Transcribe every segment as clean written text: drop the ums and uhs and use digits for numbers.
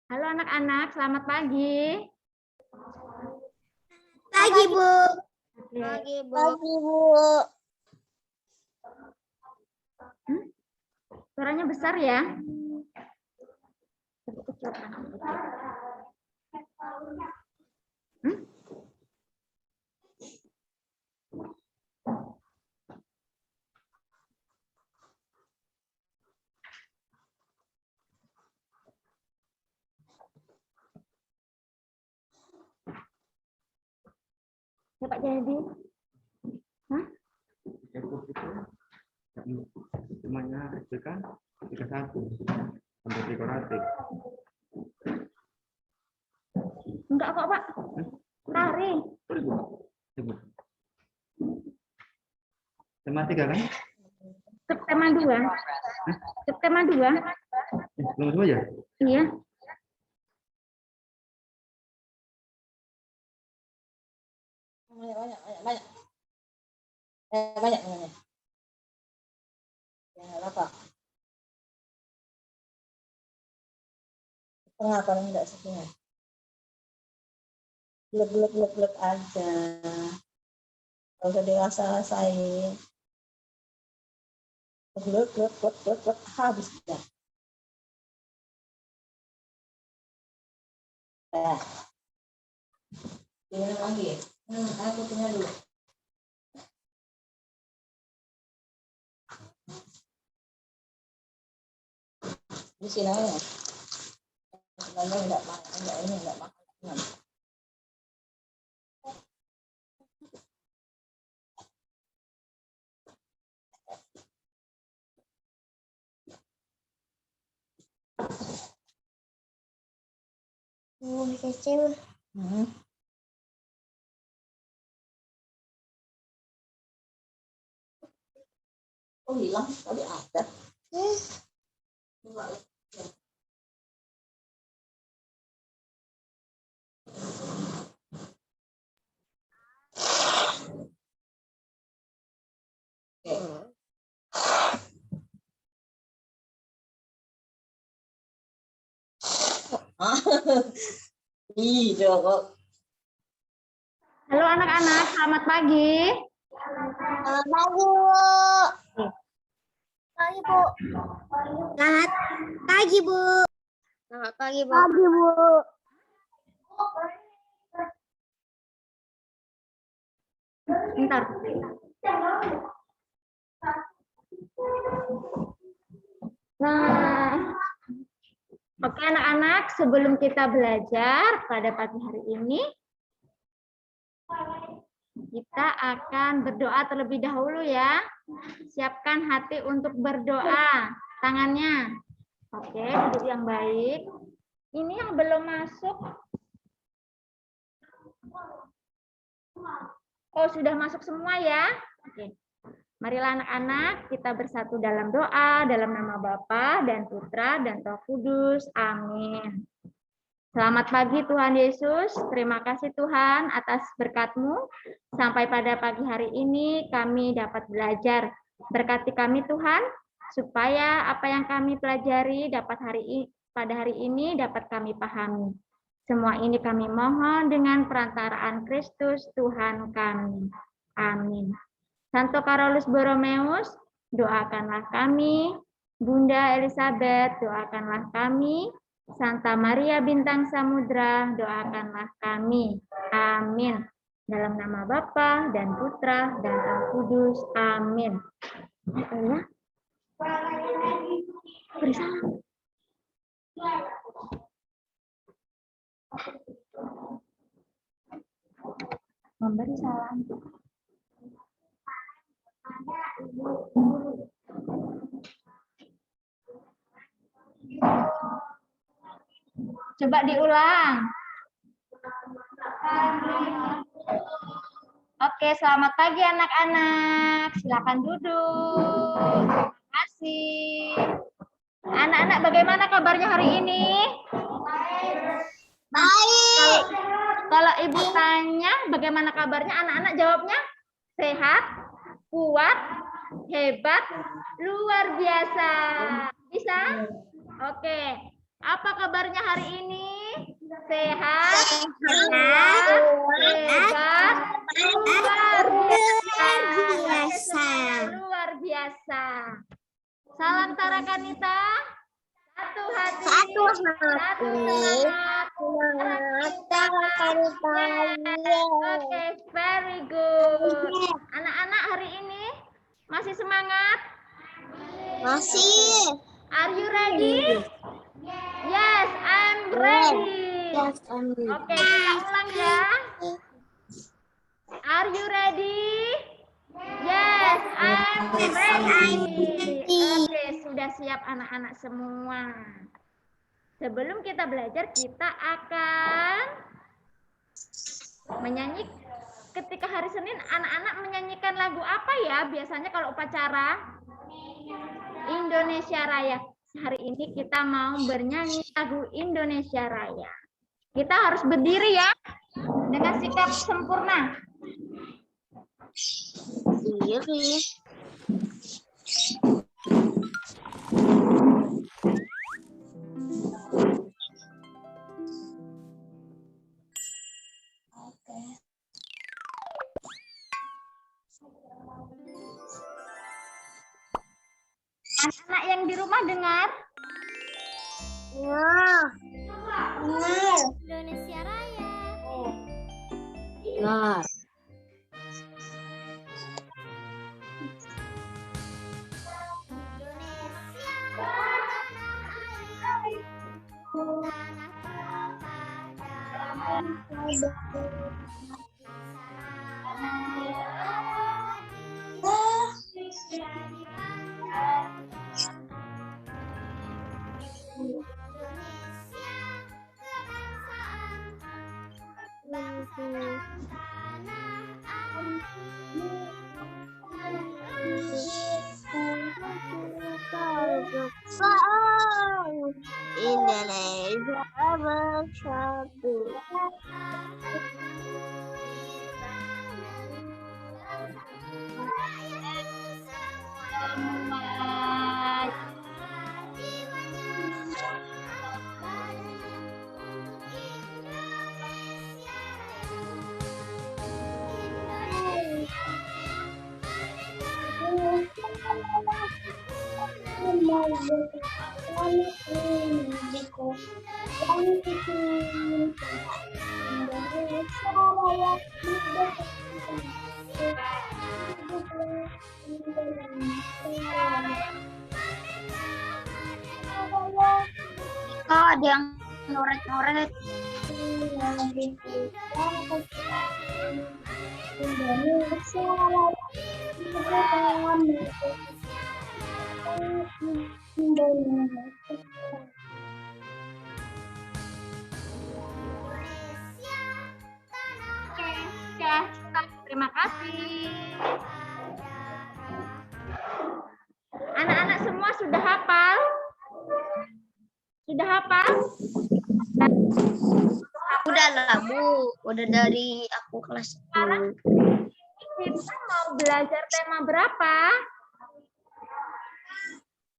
Halo anak-anak, selamat pagi. Pagi, Bu. Oke. Pagi, Bu. Pagi, Bu. Suaranya besar ya. Ya Pak Jadi. Hah? Semuanya itu kan 31 untuk dekoratif. Enggak kok Pak. Lari. Tema 3 kan? Subtema 2. Subtema 2. Belum semua ya? Iya. Banyak. Banyak. Ya, apa? Setengah paling enggak setengah. Glek aja. Kalau udah dewasa-rasain. Glek, habis ya. Nah. Ini lagi ya? Aku punya dulu. Di sini aja. Sebenarnya enggak makan. Kecil. Oh hilang tadi ada. Iya kok. Halo anak-anak, selamat pagi. Selamat pagi, Bu. Pagi, Bu. Selamat pagi, Bu. Selamat pagi, Bu. Pagi, Bu. Bentar. Nah, oke anak-anak, sebelum kita belajar pada pagi hari ini, kita akan berdoa terlebih dahulu ya. Siapkan hati untuk berdoa. Tangannya. Oke, duduk yang baik. Ini yang belum masuk. Oh, sudah masuk semua ya? Oke. Marilah anak-anak kita bersatu dalam doa, dalam nama Bapa dan Putra dan Roh Kudus. Amin. Selamat pagi Tuhan Yesus. Terima kasih Tuhan atas berkat-Mu. Sampai pada pagi hari ini kami dapat belajar. Berkati kami Tuhan, supaya apa yang kami pelajari pada hari ini dapat kami pahami. Semua ini kami mohon dengan perantaraan Kristus Tuhan kami. Amin. Santo Carolus Borromeus, doakanlah kami. Bunda Elizabeth, doakanlah kami. Santa Maria Bintang Samudra, doakanlah kami. Amin. Dalam nama Bapa dan Putra dan Roh Kudus. Amin. Ya. Beri salam. Memberi salam. Coba diulang. Oke, selamat pagi anak-anak. Silakan duduk. Terima kasih. Anak-anak, bagaimana kabarnya hari ini? Baik. Kalau ibu tanya bagaimana kabarnya, anak-anak jawabnya sehat, kuat, hebat, luar biasa. Bisa? Oke. Apa kabarnya hari ini? Sehat? Sehat. Hebat? Luar biasa. Luar biasa. Salam Tara Kanita. Satu hati. Satu Satu semangat. Oke, very good. Anak-anak hari ini masih semangat? Masih. Are you ready? Yes, I'm ready. Oke, kita ulang ya. Are you ready? Yes, I'm ready. Oke, sudah siap anak-anak semua. Sebelum kita belajar, kita akan menyanyi. Ketika hari Senin, anak-anak menyanyikan lagu apa ya? Biasanya kalau upacara Indonesia Raya. Hari ini kita mau bernyanyi lagu Indonesia Raya. Kita harus berdiri ya, dengan sikap sempurna. Diri. Anak-anak yang di rumah dengar? Ya. Benar. Indonesia Raya. Benar. Indonesia bersatu. Oh, ada yang noret-noret. Ya, terima kasih. Anak-anak semua sudah hafal? Sudah hafal? Udah lah, Bu. Udah dari aku kelas 10. Kita mau belajar tema berapa?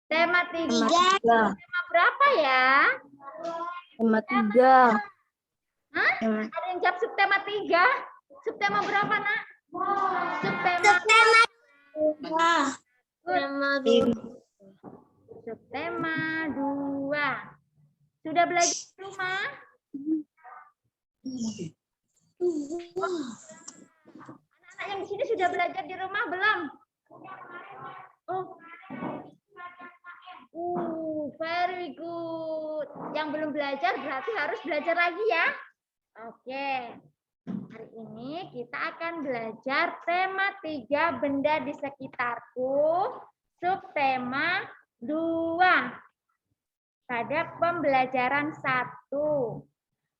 Tema 3. Tema berapa ya? Tema 3. Hah? Ada yang jawab subtema 3? Subtema berapa, Nak? Subtema. Subtema 2. Sudah belajar di rumah? Anak-anak yang di sini sudah belajar di rumah belum? Very good. Yang belum belajar berarti harus belajar lagi ya. Oke. Hari ini kita akan belajar tema 3 benda di sekitarku, subtema 2. Pada pembelajaran 1.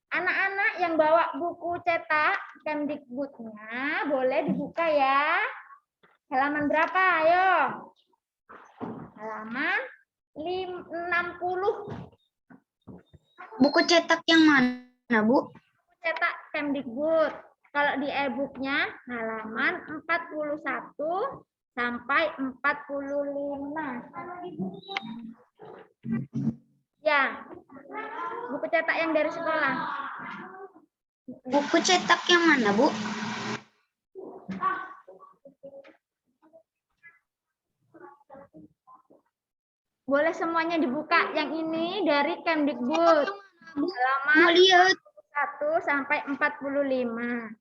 Anak-anak yang bawa buku cetak Kemdikbudnya boleh dibuka ya. Halaman berapa? Ayo. Halaman 60. Buku cetak yang mana, Bu? Cetak Kemdikbud. Kalau di e-booknya halaman 41 sampai 45. Ya, Buku cetak yang dari sekolah. Buku cetak yang mana, Bu? Boleh semuanya dibuka. Yang ini dari Kemdikbud. Mau Halaman lihat. 1 sampai 45.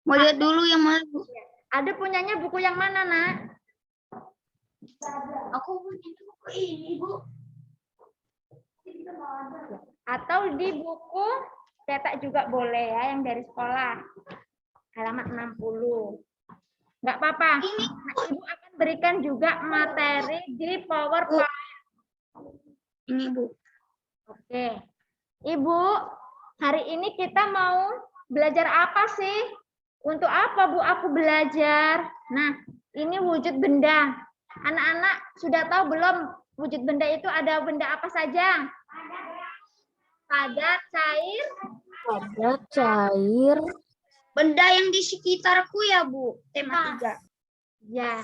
Mau lihat dulu yang mana, Bu? Ada punyanya buku yang mana, Nak? Aku punya buku ini, Bu. Atau di buku cetak juga boleh ya, yang dari sekolah. Halaman 60. Nggak apa-apa. Ini. Nah, Ibu akan berikan juga materi di PowerPoint. Ini, Bu. Oke. Ibu, hari ini kita mau belajar apa sih? Untuk apa, Bu, aku belajar? Nah, ini wujud benda. Anak-anak sudah tahu belum wujud benda itu ada benda apa saja? Padat, cair, Padat, cair, Benda yang di sekitarku ya, Bu. Tema 3. ya.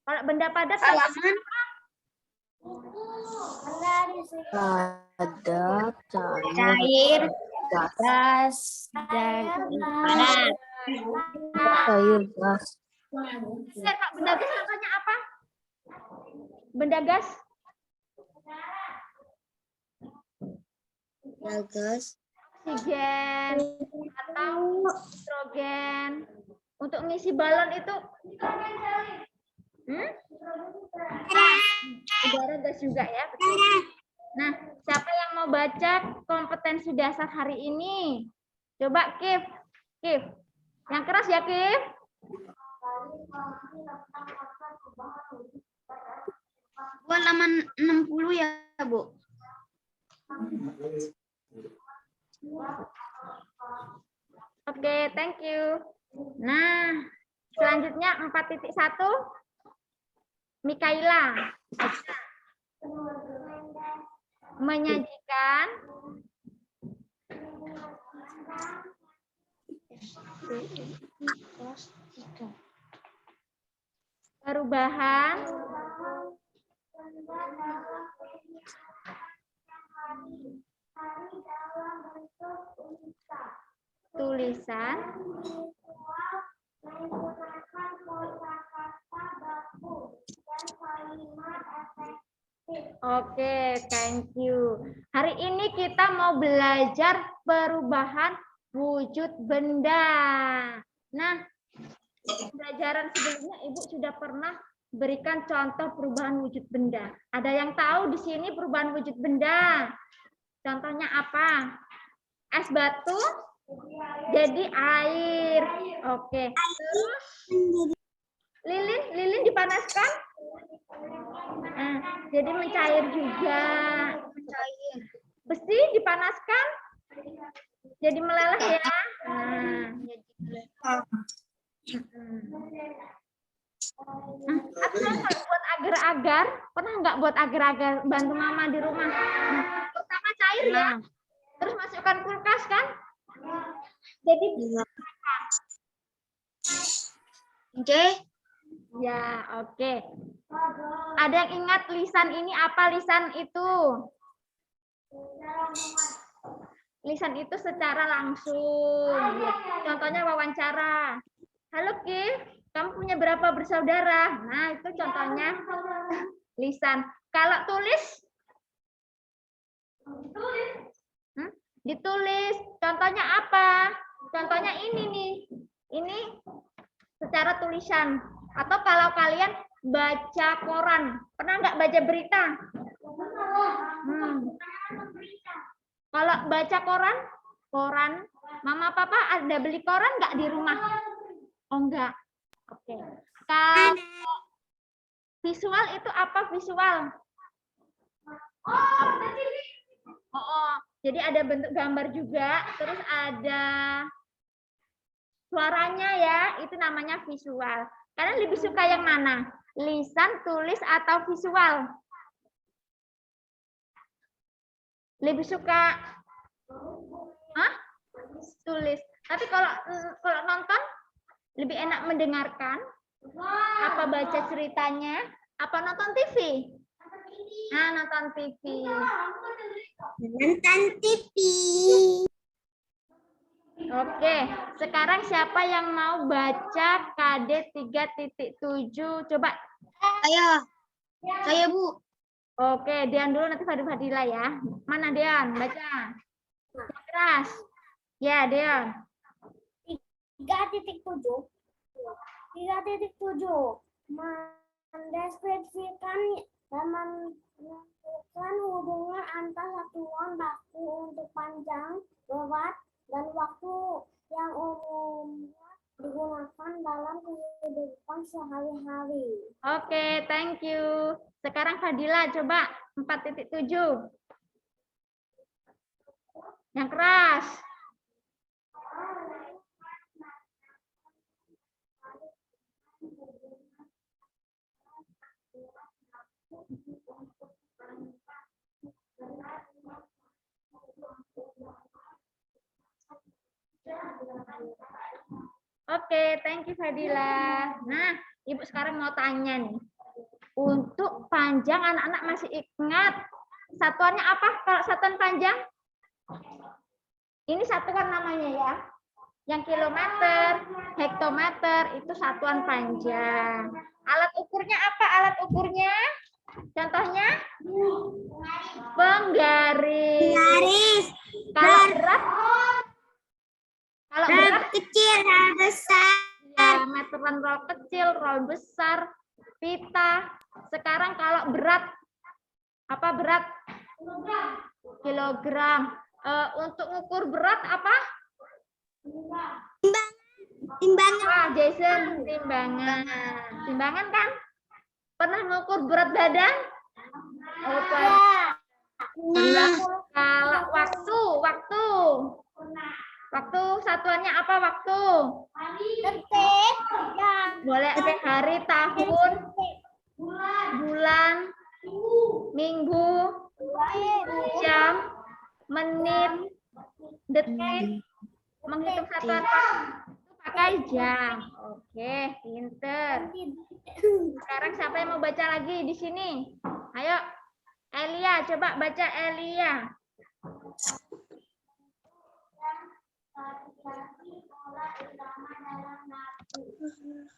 Kalau benda padat Halaman. padat, cair, Cair. gas, Padat. cair, gas, Kak, benda gas contohnya apa? Benda gas? Gas. Oksigen atau nitrogen. Untuk ngisi balon itu udara gas juga ya. Betul. Nah, siapa yang mau baca kompetensi dasar hari ini? Coba Kif. Kif. Yang keras ya, Kif. Bu, halaman 60 ya, Bu. Oke, thank you. Nah, selanjutnya 4.1. Mikaela. Menyajikan perubahan tulisan Oke, thank you. Hari ini kita mau belajar perubahan wujud benda. Nah, pelajaran sebelumnya Ibu sudah pernah berikan contoh perubahan wujud benda. Ada yang tahu di sini perubahan wujud benda? Contohnya apa? Es batu jadi air. Oke. Terus lilin dipanaskan? Nah, jadi mencair juga. Besi dipanaskan? Jadi meleleh ya. Atau kalau buat agar-agar, pernah nggak buat agar-agar bantu mama di rumah? Pertama cair ya, terus masukkan kulkas kan? Jadi Oke. ya, oke. Ada yang ingat lisan ini apa lisan itu? Lisan itu secara langsung. Ya. Contohnya wawancara. Halo Kif, kamu punya berapa bersaudara? Nah, itu contohnya lisan. Kalau tulis? Ditulis. Contohnya apa? Contohnya ini nih. Ini secara tulisan. Atau kalau kalian baca koran. Pernah nggak baca berita? Kalau baca koran, mama papa ada beli koran nggak di rumah? Oh enggak. Oke. Kalau visual itu apa visual? Oh, jadi ada bentuk gambar juga, terus ada suaranya ya, itu namanya visual. Kalian lebih suka yang mana? Lisan, tulis, atau visual? Lebih suka tulis. Tapi kalau nonton lebih enak mendengarkan, apa baca ceritanya, apa nonton TV? Nah, nonton TV. Nonton TV. Oke, sekarang siapa yang mau baca KD 3.7? Coba. Saya Bu. Oke, Dian dulu nanti Fadila ya. Mana Dian? Baca. Yang keras. Ya, Dian. 3.7. 3.7. Mendeskripsikan dan menentukan hubungan antar satuan baku untuk panjang, berat, dan waktu yang umumnya digunakan dalam kehidupan sehari-hari. Oke, thank you. Sekarang Fadila coba 4.7. Yang keras. Oke, thank you Fadila. Nah, Ibu sekarang mau tanya nih. Untuk panjang anak-anak masih ingat satuannya apa kalau satuan panjang? Ini satuan namanya ya. Yang kilometer, hektometer itu satuan panjang. Alat ukurnya apa? Alat ukurnya? Contohnya? Penggaris. Garis. Kalau berat? Kalau berat? Kecil dan besar. Ya, meteran roll kecil, roll besar, pita. Sekarang kalau berat, apa berat? Kilogram. Untuk ukur berat apa? Timbangan. Ah, Jason, timbangan. Timbangan kan? Pernah mengukur berat badan? Oh, kalau waktu satuannya apa waktu? Detik. Boleh hari, tahun, bulan, minggu, jam, menit, detik. Menghitung satuan waktu pakai jam. Oke, pinter. Sekarang siapa yang mau baca lagi di sini? Ayo, Elia, coba baca Elia.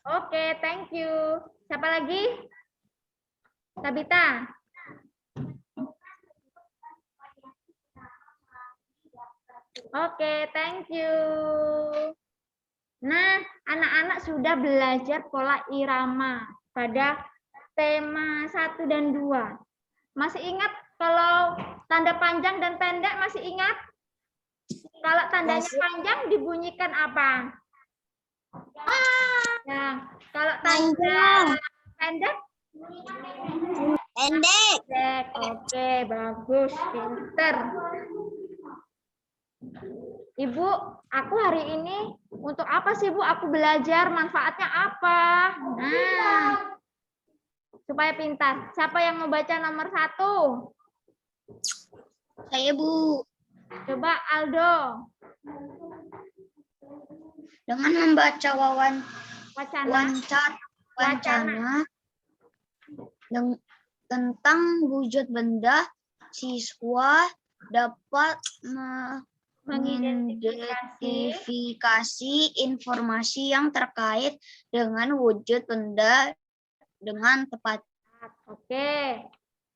Oke, thank you. Siapa lagi? Tabita. Oke, thank you. Nah, anak-anak sudah belajar pola irama pada tema 1 dan 2. Masih ingat kalau tanda panjang dan pendek masih ingat? Kalau tandanya panjang dibunyikan apa? Nah, kalau tanda pendek? Pendek. Oke, bagus, pinter. Ibu, aku hari ini untuk apa sih Bu? Aku belajar manfaatnya apa? Nah, supaya pintar. Siapa yang mau baca nomor 1? Saya Bu. Coba Aldo. Dengan membaca Wacana. wacana tentang wujud benda, siswa dapat mengidentifikasi informasi yang terkait dengan wujud benda dengan tepat. Oke.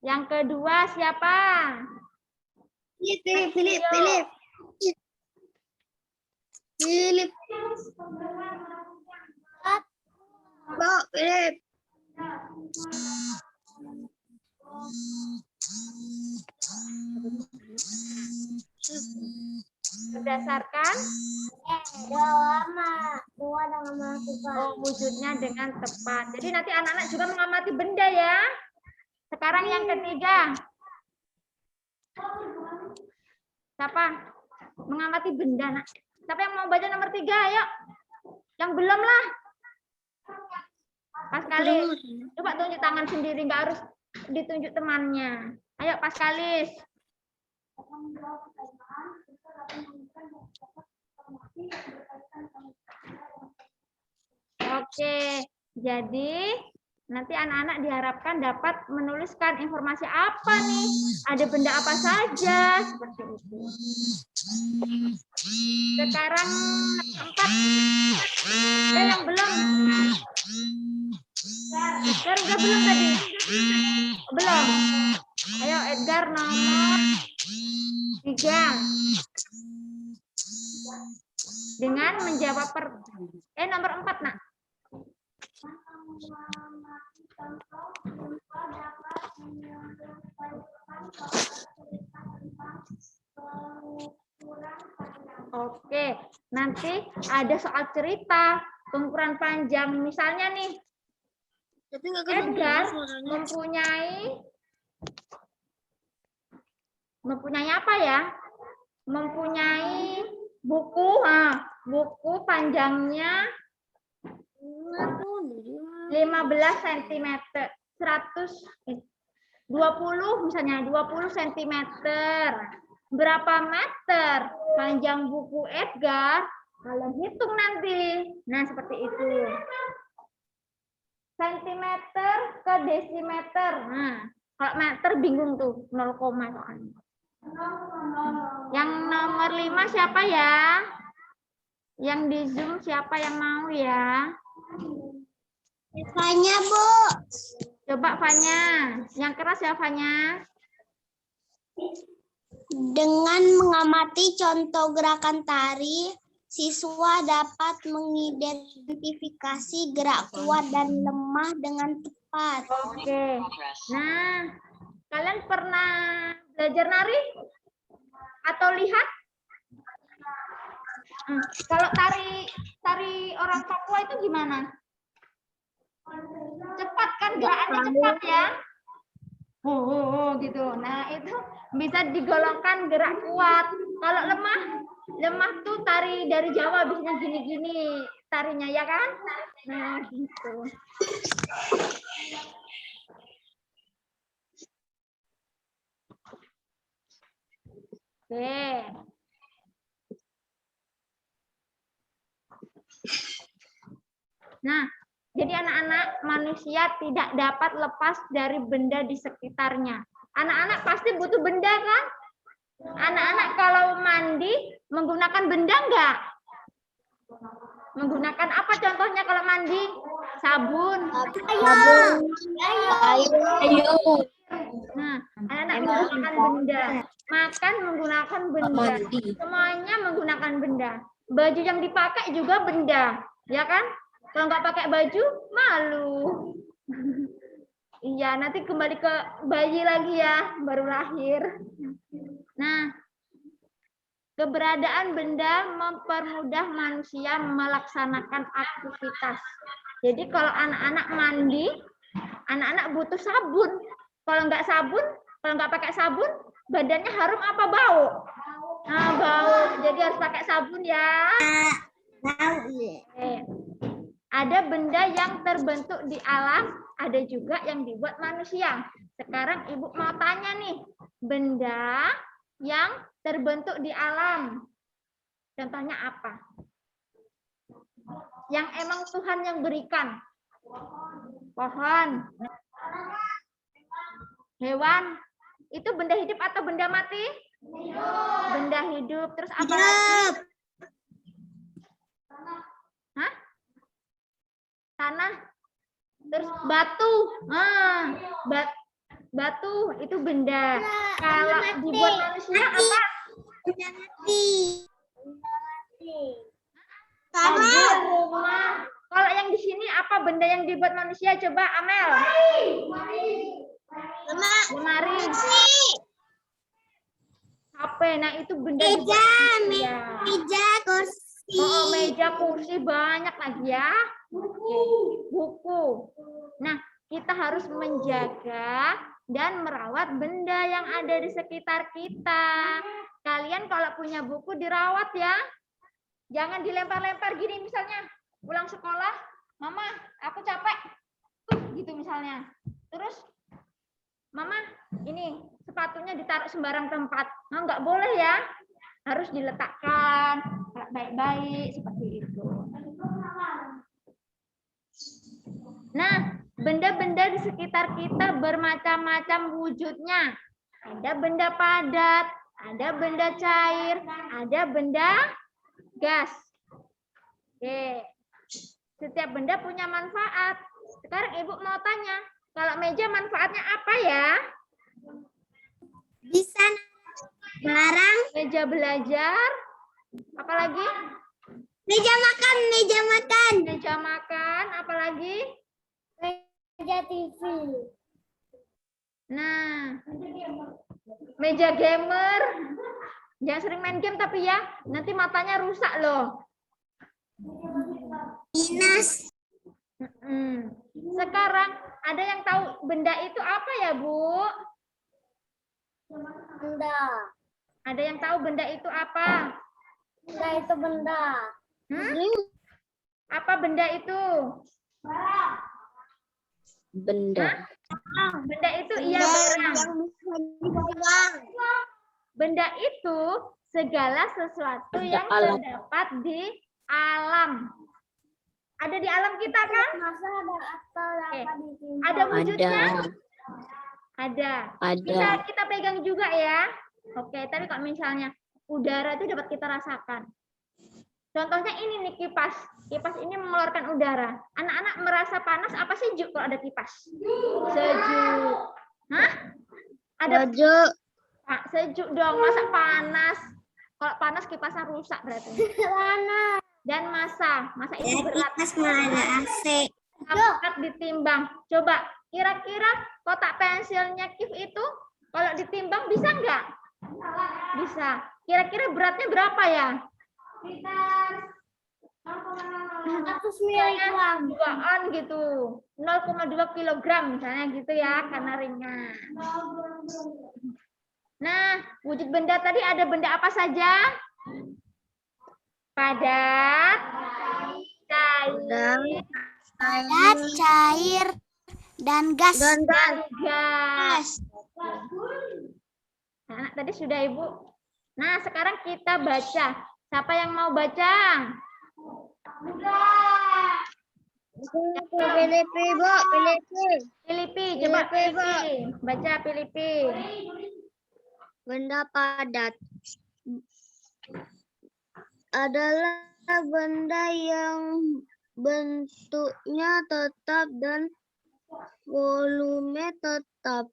Yang kedua siapa? Philip. Mbak Philip. Berdasarkan wujudnya dengan tepat. Jadi nanti anak-anak juga mengamati benda ya. Sekarang yang ketiga. Siapa? Mengamati benda. Nak. Siapa yang mau baca nomor 3? Ayo. Yang belum lah. Paskalis. Coba tunjuk tangan sendiri. Nggak harus ditunjuk temannya. Ayo Paskalis. Oke. Jadi Nanti anak-anak diharapkan dapat menuliskan informasi apa nih, ada benda apa saja, seperti itu. Sekarang 4. Yang belum. Edgar udah belum tadi? Belum. Ayo Edgar nomor 3. Dengan menjawab nomor 4 nak. Oke, nanti ada soal cerita pengukuran panjang. Misalnya nih, Edgar mempunyai apa ya? Mempunyai buku, buku panjangnya 15 cm, 120 misalnya 20 cm. Berapa meter panjang buku Edgar? Kalian hitung nanti. Nah, seperti itu. Sentimeter ke desimeter. Nah, kalau meter bingung tuh, 0, soalnya. Yang nomor 5 siapa ya? Yang di Zoom siapa yang mau ya? Fanya, Bu. Coba Fanya. Yang keras ya Fanya. Dengan mengamati contoh gerakan tari, siswa dapat mengidentifikasi gerak kuat dan lemah dengan tepat. Oke. Nah, kalian pernah belajar nari? Atau lihat? Kalau tari orang Papua itu gimana? Cepat kan, gerakannya cepat ya? Gitu. Nah, itu bisa digolongkan gerak kuat. Kalau lemah tuh tari dari Jawa biasanya gini-gini tarinya ya kan? Nah, gitu. Oke. Nah, jadi anak-anak, manusia tidak dapat lepas dari benda di sekitarnya. Anak-anak pasti butuh benda kan? Anak-anak kalau mandi menggunakan benda enggak? Menggunakan apa contohnya kalau mandi? Sabun. Ayo. Nah, anak-anak menggunakan benda. Makan menggunakan benda. Semuanya menggunakan benda. Baju yang dipakai juga benda, ya kan? Kalau nggak pakai baju, malu. Iya, nanti kembali ke bayi lagi ya, baru lahir. Nah, keberadaan benda mempermudah manusia melaksanakan aktivitas. Jadi kalau anak-anak mandi, anak-anak butuh sabun. Kalau nggak pakai sabun, badannya harum apa bau? Nah, bau. Jadi harus pakai sabun ya. Ada benda yang terbentuk di alam, ada juga yang dibuat manusia. Sekarang Ibu mau tanya nih, benda yang terbentuk di alam, contohnya apa? Yang emang Tuhan yang berikan? Pohon. Hewan. Itu benda hidup atau benda mati? Benda hidup. Terus apa lagi? Hah? Tanah. Terus batu. Batu itu benda. Kalau dibuat manusia apa? Tanah. Rumah. Kalau yang di sini apa benda yang dibuat manusia? Coba Amel. Lemari. HP. Nah, itu benda Meja, kursi. Oh, meja, kursi, banyak lagi ya. Buku. Nah, kita harus menjaga dan merawat benda yang ada di sekitar kita. Kalian kalau punya buku dirawat ya. Jangan dilempar-lempar gini misalnya. Pulang sekolah, Mama, aku capek. Gitu misalnya. Terus, Mama, ini sepatunya ditaruh sembarang tempat. Nah, nggak boleh ya. Harus diletakkan baik-baik seperti itu. Nah, benda-benda di sekitar kita bermacam-macam wujudnya. Ada benda padat, ada benda cair, ada benda gas. Oke. Setiap benda punya manfaat. Sekarang Ibu mau tanya, kalau meja manfaatnya apa ya? Bisa barang. Meja belajar, apalagi? Meja makan, meja makan. Meja makan, apalagi? Meja TV. Nah, meja gamer. Jangan sering main game tapi ya, nanti matanya rusak loh. Dinas. Sekarang ada yang tahu benda itu apa ya, Bu? Benda. Ada yang tahu benda itu apa? Benda itu benda. Apa benda itu? Benda. Benda itu iya barang. Yang bisa dipegang. Benda itu segala sesuatu Ada yang alam. terdapat di alam. Ada di alam kita kan? Masa ada akal apa di sini? Ada wujudnya? Ada. Ada. Ada. Kita pegang juga ya. Oke, tapi kalau misalnya udara itu dapat kita rasakan. Contohnya ini nih kipas. Kipas ini mengeluarkan udara. Anak-anak merasa panas apa sejuk kalau ada kipas? Sejuk. Hah? Ada Sejuk. sejuk dong, masa panas? Kalau panas kipasnya rusak berarti. Mana? Dan massa itu berat. Kipas mana AC. Dapat ditimbang. Coba kira-kira kotak pensilnya Kif itu kalau ditimbang bisa nggak? Bisa. Kira-kira beratnya berapa ya? Sekitar 100 miligram. 2 on gitu. 0,2 kilogram misalnya gitu ya, karena ringan. Nah, wujud benda tadi ada benda apa saja? Padat, cair, Padat, cair, dan gas. dan gas. Nah, tadi sudah Ibu. Nah, sekarang kita baca. Siapa yang mau baca? Filipi, Bu. Filipi. Filipi, coba Filipi, Bu. Filipi. Baca Filipi. Benda padat adalah benda yang bentuknya tetap dan volume tetap.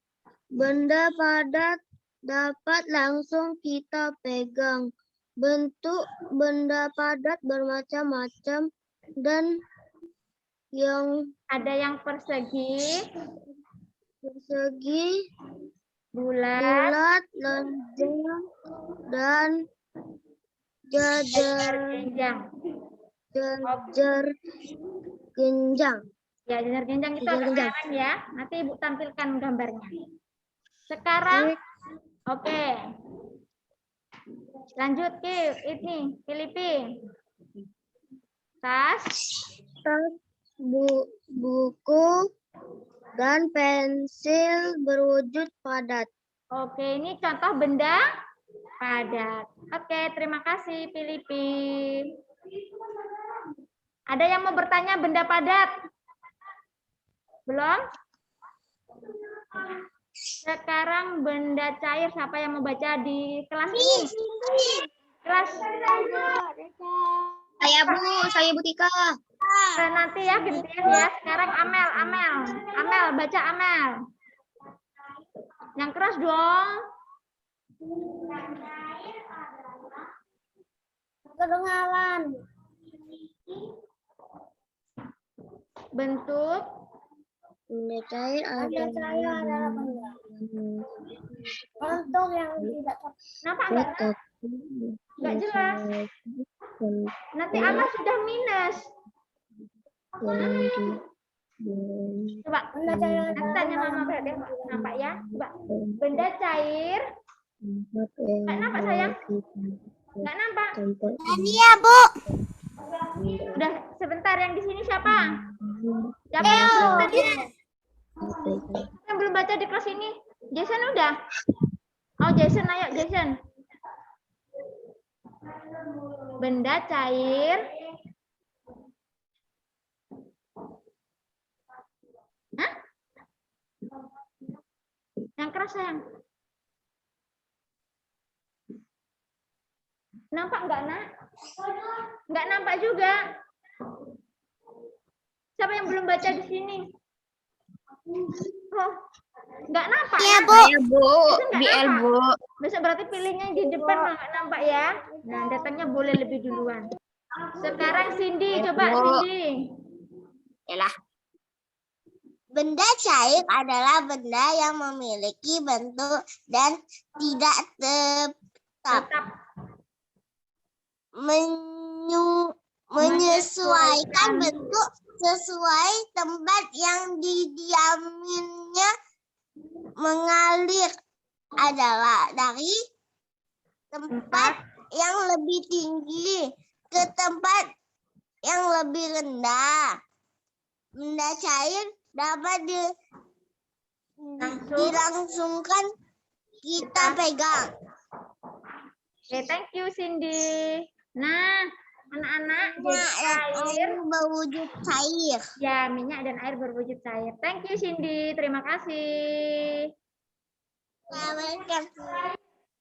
Benda padat dapat langsung kita pegang. Bentuk benda padat bermacam-macam dan yang Ada yang persegi, persegi, bulat, bulat, lonjong, dan jajar genjang. jajar genjang. Ya, jajar genjang itu Jajar agak genjang. keren ya. Nanti Ibu tampilkan gambarnya. Sekarang, oke. Lanjut ke ini, Filipi. Tas, Buku dan pensil berwujud padat. oke, ini contoh benda padat. Oke, terima kasih Filipi. Ada yang mau bertanya benda padat? Belum? Sekarang benda cair, siapa yang mau baca di kelas ini? Kelas Saya Bu Tika. nanti ya gantian ya. Sekarang Amel baca Amel. Yang keras dong. Kedengaran. Bentuk Benda cair adalah benda. Untuk yang tidak kenapa enggak jelas? Nanti Amel sudah minus. Coba benda cair nanti tanya mama berarti nampak ya. Coba benda cair. Enggak nampak sayang? Enggak nampak. Iya, Bu. Udah sebentar yang di sini siapa? Siapa yang belum tadi? Yang belum baca di kelas ini? Jason udah? Oh Jason, ayo Jason. Benda cair. Hah? Yang keras sayang. Nampak enggak, Nak? Enggak nampak juga. Siapa yang belum baca di sini? Oh, enggak nampak. Iya, ya? Bu. Ya, Bu. Itu enggak BL, nampak. Bu. Besok berarti pilihnya di depan enggak nampak ya. Nah, datangnya boleh lebih duluan. Sekarang Cindy, Ya, coba Bu. Cindy. Yalah. Benda cair adalah benda yang memiliki bentuk dan tidak tetap. Tetap Menyesuaikan bentuk sesuai tempat yang didiaminya, mengalir adalah dari tempat yang lebih tinggi ke tempat yang lebih rendah. Benda cair dapat dilangsungkan kita pegang. Oke, thank you Cindy. Nah, anak-anak, Minyak jadi dan air, air berwujud cair. ya minyak dan air berwujud cair. Thank you Cindy, terima kasih.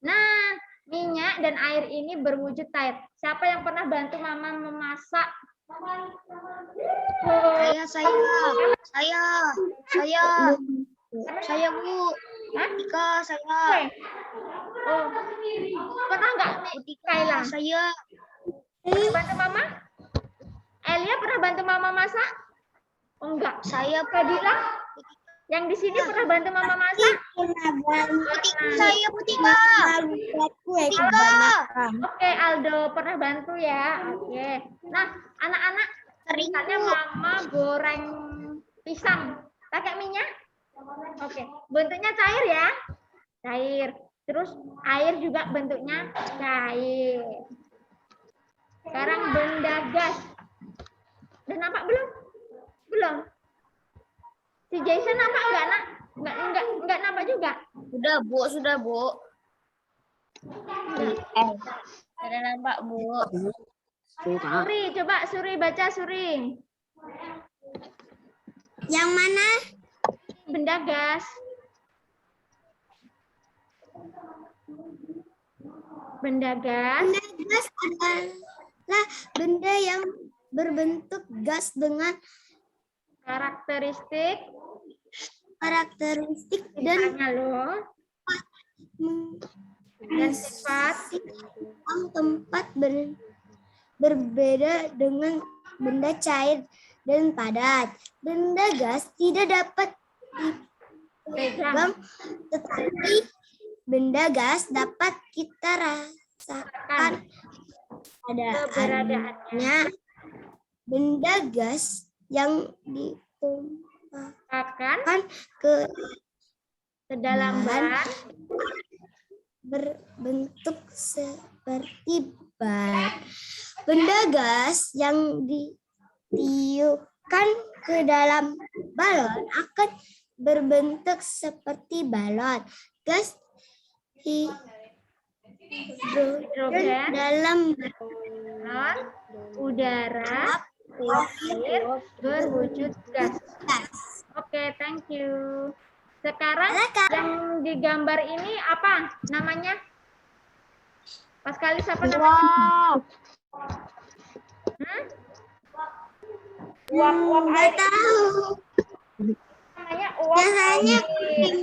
Nah, minyak dan air ini berwujud cair. Siapa yang pernah bantu mama memasak? Saya Bu. Hah? Tika, saya. Oke. Oh, pernah nggak Kaila? Saya. Bantu mama? Elia pernah bantu mama masak? Oh enggak. Saya Fadila? Yang di sini pernah bantu mama masak? Saya Tika. Oke, Aldo pernah bantu ya. Oke. Nah, anak-anak misalnya mama goreng pisang pakai minyak. Oke, bentuknya cair ya. Cair. Terus air juga bentuknya cair. Sekarang benda gas. Udah nampak belum? Belum. Si Jason nampak enggak, Nak? Enggak nampak juga. Sudah, Bu. Sudah nampak, Bu. Suri, coba Suri baca Suri. Yang mana? Benda gas. Benda gas. Benda gas adalah benda yang berbentuk gas dengan Karakteristik. dan Sisanya loh. Dan sifat. tempat berbeda dengan benda cair dan padat. Benda gas tidak dapat dipegang, tetapi benda gas dapat kita rasakan keberadaannya. Benda gas yang ditumpahkan ke dalam ban berbentuk seperti ban. Benda gas yang ditiupkan ke dalam balon akan berbentuk seperti balon. Gas hidrogen dalam balon udara air berwujud gas. Oke, thank you. Sekarang yang digambar ini apa namanya? Pas kali siapa namanya? Uap air. Namanya uap biasanya air.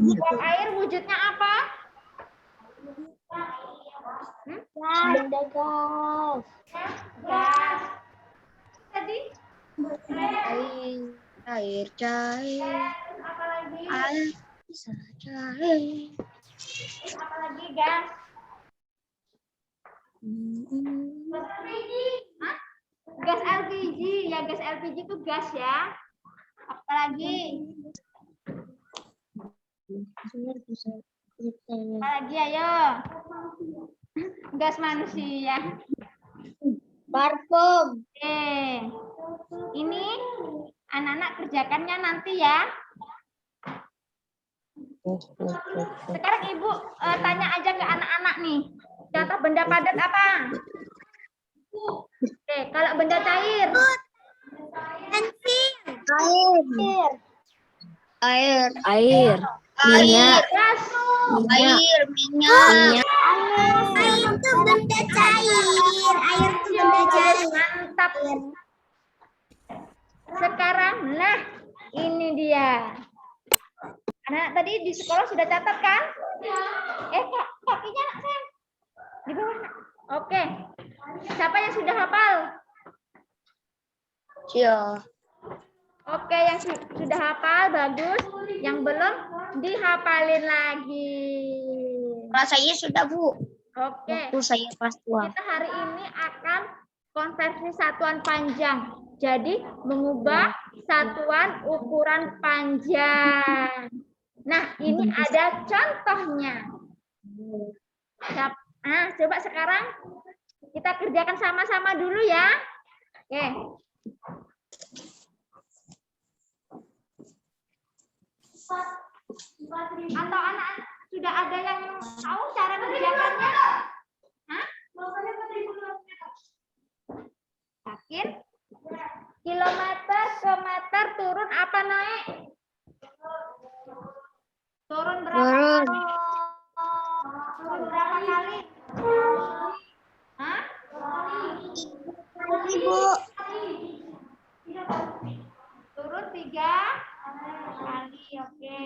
Uap air wujudnya apa? benda gas. Gas. Tadi Air cair. apalagi? Air bisa cair. Apalagi gas? LPG. Hah? Gas LPG. Ya, gas LPG itu gas ya. Apalagi? Apalagi ayo. Gas manusia. Parfum. Oke. Ini anak-anak kerjakannya nanti ya. Sekarang Ibu tanya aja ke anak-anak nih. Contoh benda padat apa? Oke, kalau benda cair. Pensil. Air. Air. Air. Minyak. Gas. Air, minyak. Air tuh benda cair. Air tuh benda cair. Mantap. Sekarang, nah ini dia. Anak tadi di sekolah sudah catat kan? Kakinya nak sayang. Di bawah nak. Oke. Siapa yang sudah hafal? Iya. Oke, yang sudah hafal bagus. Yang belum dihafalin lagi. Kalau saya sudah, Bu. Oke. Waktu saya kelas 2. Kita hari ini akan konversi satuan panjang. Jadi mengubah satuan ukuran panjang. Nah, ini ada contohnya. Coba sekarang kita kerjakan sama-sama dulu ya. Oke. Atau anak-anak sudah ada yang tahu cara kerjakannya? Hah? Yakin? Kilometer ke meter turun apa naik? Turun berapa? Turun berapa kali? Hah? Ibu. Turun 3 kali, oke.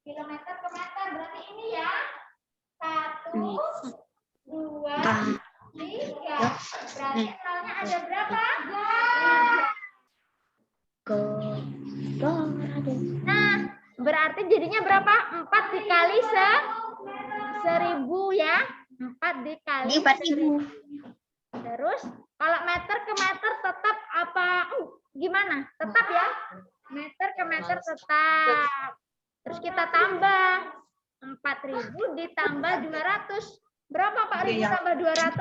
Kilometer ke meter berarti ini ya. 1, 2, 3. Berarti nolnya ada berapa? Nah, berarti jadinya berapa? 4 dikali 1000 ya. 4 dikali 1000. Terus kalau meter ke meter tetap apa? Gimana? Tetap ya? Meter ke meter tetap. Terus kita tambah 4.000 ditambah 200. Berapa Pak Ribu tambah 200?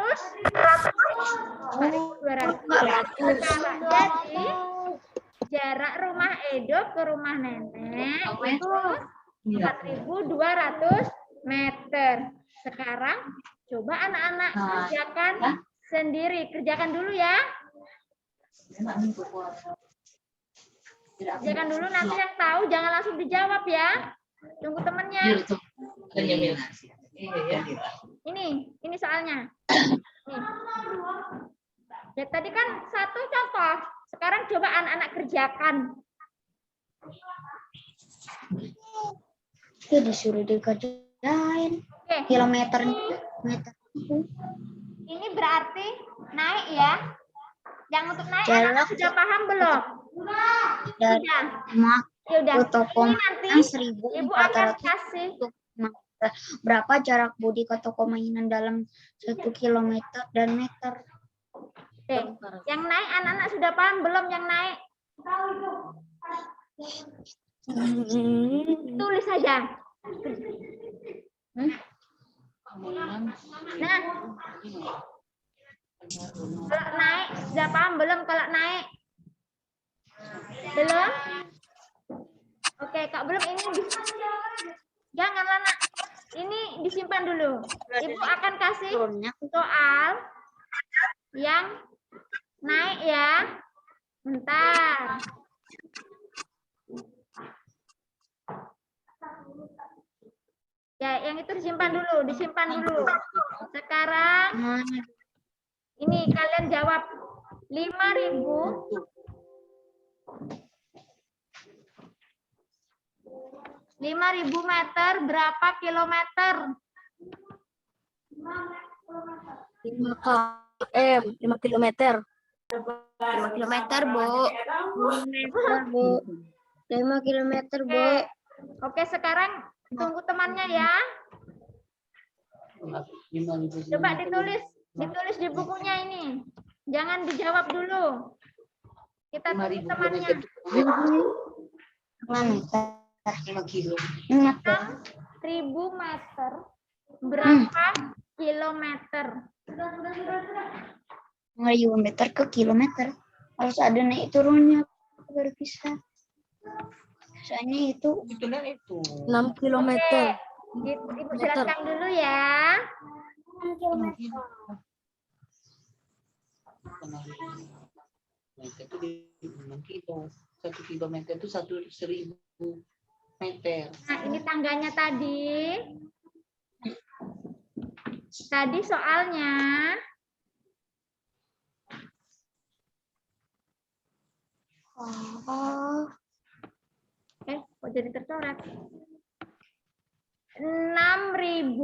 200. Jadi jarak rumah Edo ke rumah Nenek itu 4.200 meter. Sekarang coba anak-anak kerjakan sendiri. Kerjakan dulu ya. Kerjakan dulu, nanti yang tahu jangan langsung dijawab ya. Tunggu temennya. Ini soalnya. Nih. Ya, tadi kan satu contoh. Sekarang coba anak-anak kerjakan. Ya disuruh dikerjain. Oke. Kilometer. Ini berarti naik ya. Yang untuk naik Jarak. anak sudah paham belum? Dari Sudah. rumah Ya udah. ke toko Ini nanti mainan Ibu akan 1.400. kasih. Berapa jarak Budi ke toko mainan dalam 1 kilometer dan meter? Oke. Yang naik anak-anak sudah paham belum yang naik? Tulis saja. Nah, kalau naik sudah paham belum kalau naik? Belum? Oke, Kak belum ini janganlah nak. Ini disimpan dulu. Ibu akan kasih soal yang naik ya. Bentar. Ya, yang itu disimpan dulu. Sekarang ini kalian jawab 5.000 meter berapa kilometer? 5 km, 5 kilometer. 5 kilometer, Bu. 5 kilometer, Bu. Oke, sekarang tunggu temannya ya. Coba ditulis di bukunya ini. Jangan dijawab dulu. Kita tunggu temannya. 5 1000 meter berapa kilometer? 5 meter ke kilometer. Harus ada naik turunnya baru bisa. Soalnya itu 6 kilometer. Ibu jelaskan dulu ya. 6 kilometer. Meter itu di 6 kilo. 1 kilometer itu 1.000 meter. Nah, ini tangganya tadi. Tadi soalnya kok jadi tercoret? 6.000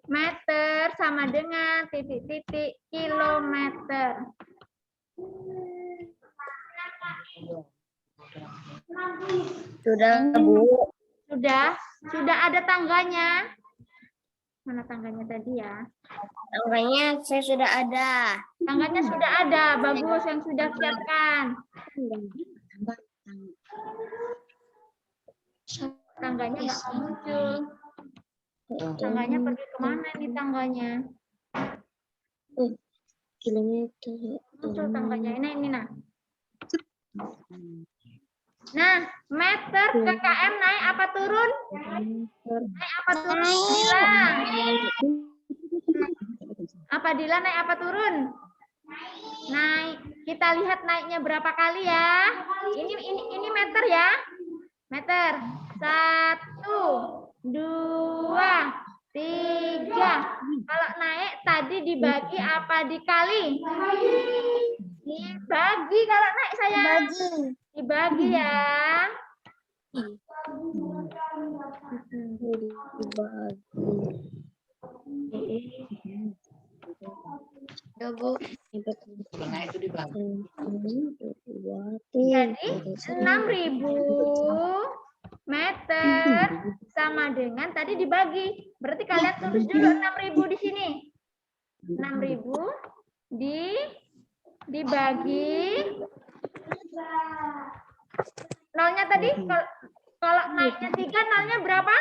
meter sama dengan titik-titik kilometer. Sudah, Bu. Sudah ada tangganya. Mana tangganya tadi ya? Tangganya saya sudah ada. Tangganya sudah ada, bagus yang sudah siapkan. Tangganya nggak muncul. Tangganya pergi kemana ini tangganya? Kilometer. Muncul tangganya ini nah. Nah, meter ke km naik apa turun? Naik apa turun? Dila. Apa Dila naik apa turun? Naik. Kita lihat naiknya berapa kali ya? Ini meter ya? Meter. 1, 2, 3. Kalau naik tadi dibagi apa dikali? Dibagi kalau naik saya. Dibagi ya. Ya, Bu. Kalau naik itu dibagi. Jadi 6.000 meter sama dengan tadi dibagi. Berarti kalian tulis dulu 6.000 di sini. 6.000 dibagi nolnya tadi kalau naiknya 3 nolnya berapa?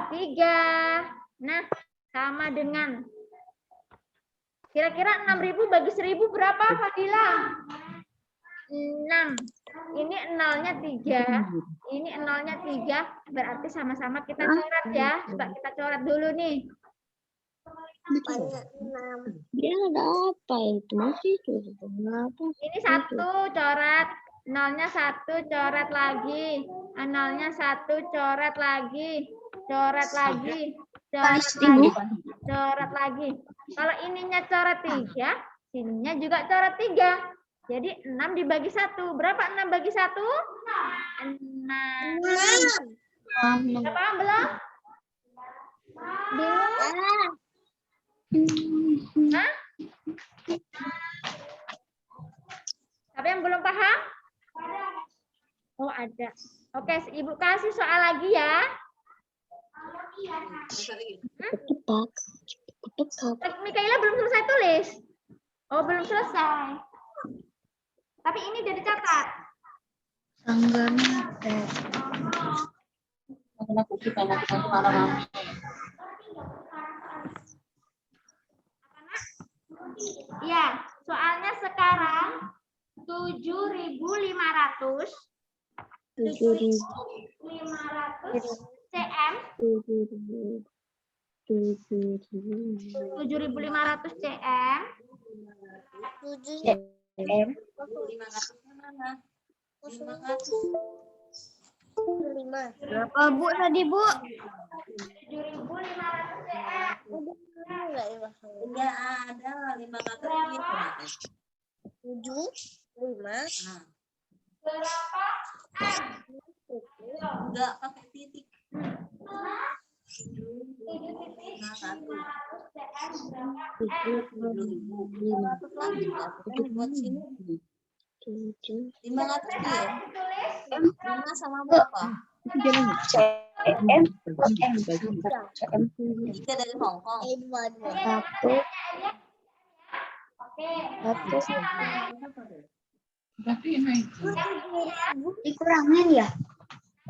3. Nah, sama dengan kira-kira 6.000 bagi 1.000 berapa, Fadila? 6. Ini nolnya 3. Ini nolnya 3. Berarti sama-sama kita coret ya. Coba kita coret dulu nih. Dia ada apa itu? Masih itu apa? Ini 1 coret. Nolnya 1 coret lagi. Nolnya 1 coret lagi. Coret lagi. Coret lagi. Coret lagi. Kalau ininya coret 3, sininya juga coret 3. Jadi 6 dibagi 1. Berapa 6 bagi 1? 6. Udah paham belum? Bingung? Hah? Siapa yang belum paham? Oh, ada. Oke, Ibu kasih soal lagi ya. Mikaela belum selesai tulis. Oh, belum selesai. Tapi ini udah dicatat. Ya, soalnya sekarang 7.500 cm 7.500 cm 7 Berapa, Bu, tadi, Bu? 7.500 cm. Enggak ada 500 7 5 Berapa? enggak pakai titik. 7.500 cm berapa? 500 lagi ya. Buat sini 500 ya. Tulis 5 sama berapa? CM. 3 dari Hongkong. 1. Oke. Berarti ini. dikurangin ya?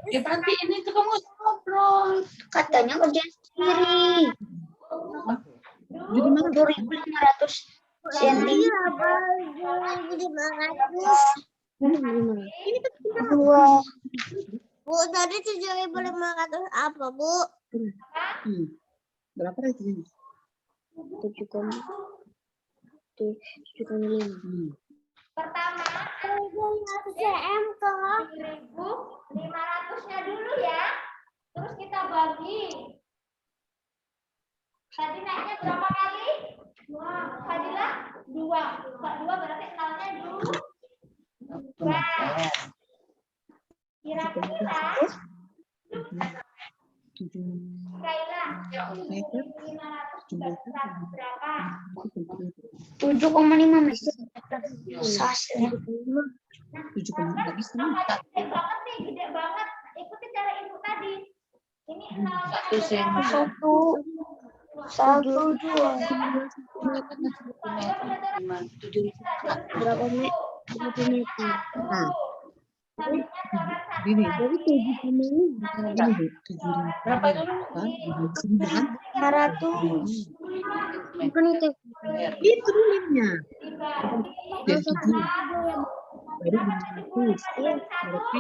Ya berarti ini tuh kamu ngobrol. Katanya kerjaan sendiri. 7.500 cm. Bu, tadi 7.500 apa, Bu? Berapa itu? 7,5. Pertama, CM ke 7.500-nya dulu ya. Terus kita bagi. Tadi naiknya berapa kali? Fadilah 2. Kalau 2 berarti nolnya dulu. Kira-kira Kaila 7.500 dibagi 100 berapa? 7,5 meter. Gede banget nih, gede banget. Ikuti cara ibu tadi. Ini 0 Satu, dua. Berapa meter? Nah, Gini. jadi 7,5. Berapa itu? 500. Bukan itu. Itu dulunya. Yang 7. Baru 500. Berarti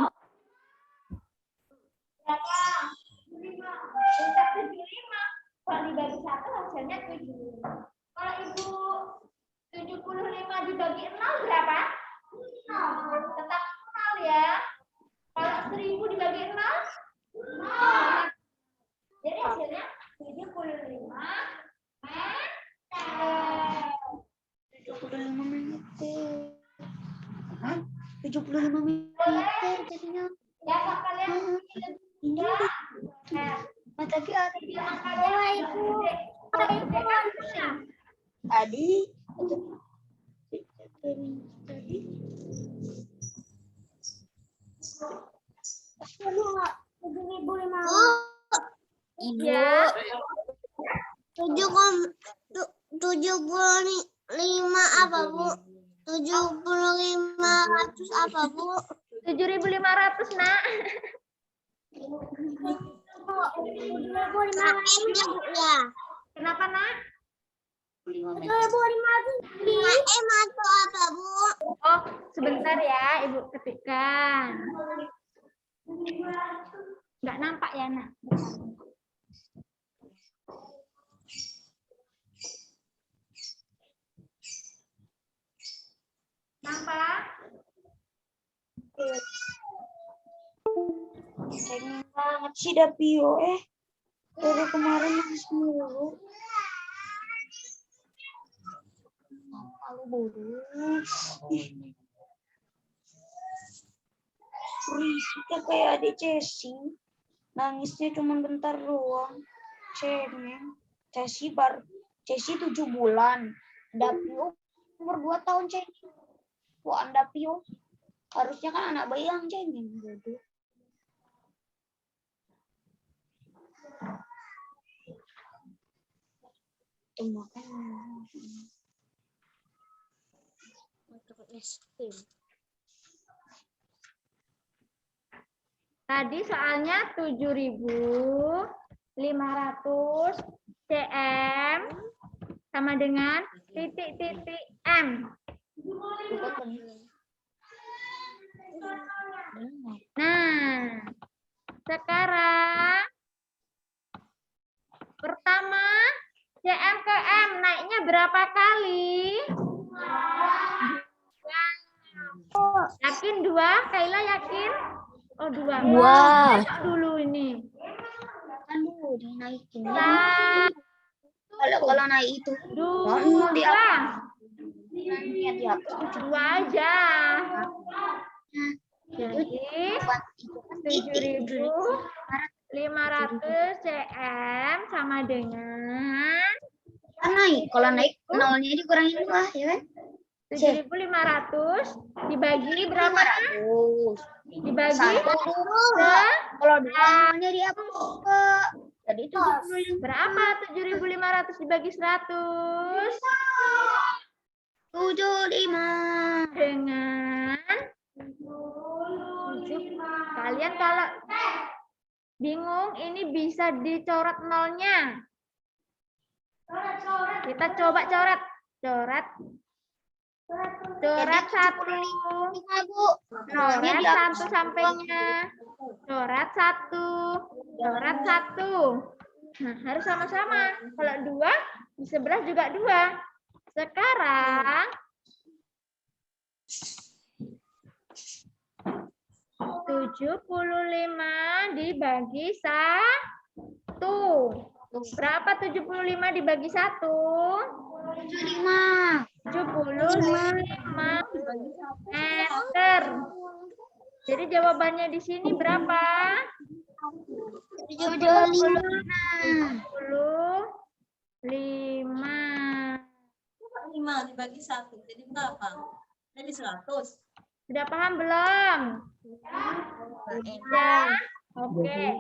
Kalau dibagi 1 hasilnya 7. Kalau ibu 75 dibagi 0 berapa? 0. Tetap 0 ya. Kalau 1000 dibagi 0? 0. Jadi hasilnya 75 meter. 75 meter. 75 meter jadinya. Ya, Pak, kalian Ini Nah, tadi ada ibu. tadi. Ibu. Ya. 75 apa, Bu? 7.500 apa, Bu? 7.500, Nak. 5M-nya, Bu, ya? Kenapa, Nak? 5 meter. 5M atau apa, Bu? Oh, sebentar ya, Ibu ketikkan. Nggak nampak ya, Nak? Nampak? Pengen banget sih Dapio dari kemarin nangis mulu. Malu bodoh. Risiknya kayak adik Cesi. Nangisnya cuma bentar doang. Cengeng. Cesi 7 bulan. Dapio umur 2 tahun cengeng. Wah, Dapio. Harusnya kan anak bayi yang cengeng. Bodoh. Tadi soalnya 7.500 cm sama dengan titik-titik M. Nah, sekarang pertama cm ke M naiknya berapa kali? Yakin 2? Kaila yakin? Oh, 2. Tengok dulu ini. Aduh, dinaikin. Satu, Kalau naik itu, dua, niat dihapus. 2 aja. Jadi 7.500 cm sama dengan Kan naik, kalau naik nolnya dikurangin 2, ya kan? 7.500 dibagi berapa? 500. Dibagi Satu. Kalau nolnya dihapus. Jadi itu berapa? 7.500 dibagi 100 75. dengan 7. Kalian kalau bingung ini bisa dicoret nolnya. Kita coba coret. Coret 1. Bu. Coret 1 sampingnya. Coret 1. Coret 1. Nah, harus sama-sama. Kalau 2, di sebelah juga 2. Sekarang 75 dibagi 1. Berapa 75 dibagi 1? 75. 75 meter. Jadi jawabannya di sini berapa? 75. 75. 5 dibagi 1. Jadi berapa? Jadi 100. Sudah paham belum? Ya. Oke.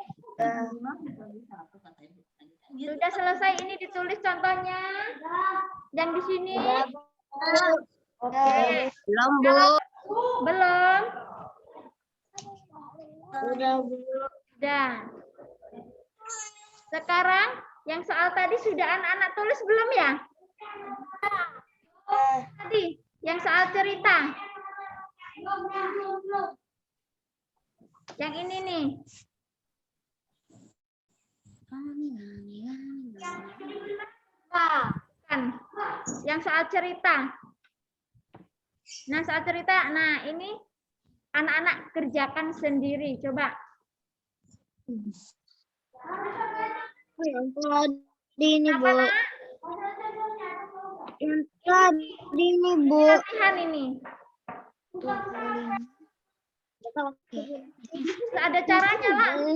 Sudah selesai, ini ditulis contohnya. Yang di sini. Oke. Belum, Bu. Belum? Udah, Bu. Sudah. Sekarang yang soal tadi sudah anak-anak tulis belum ya? Tadi yang soal cerita. Yang ini nih. Kan. Yang soal cerita. Nah, soal cerita. Nah, ini anak-anak kerjakan sendiri. Coba. Yang tadi ini, Apa, Bu. Nak? Yang tadi ini, Bu. Latihan ini. Ada caranya lah.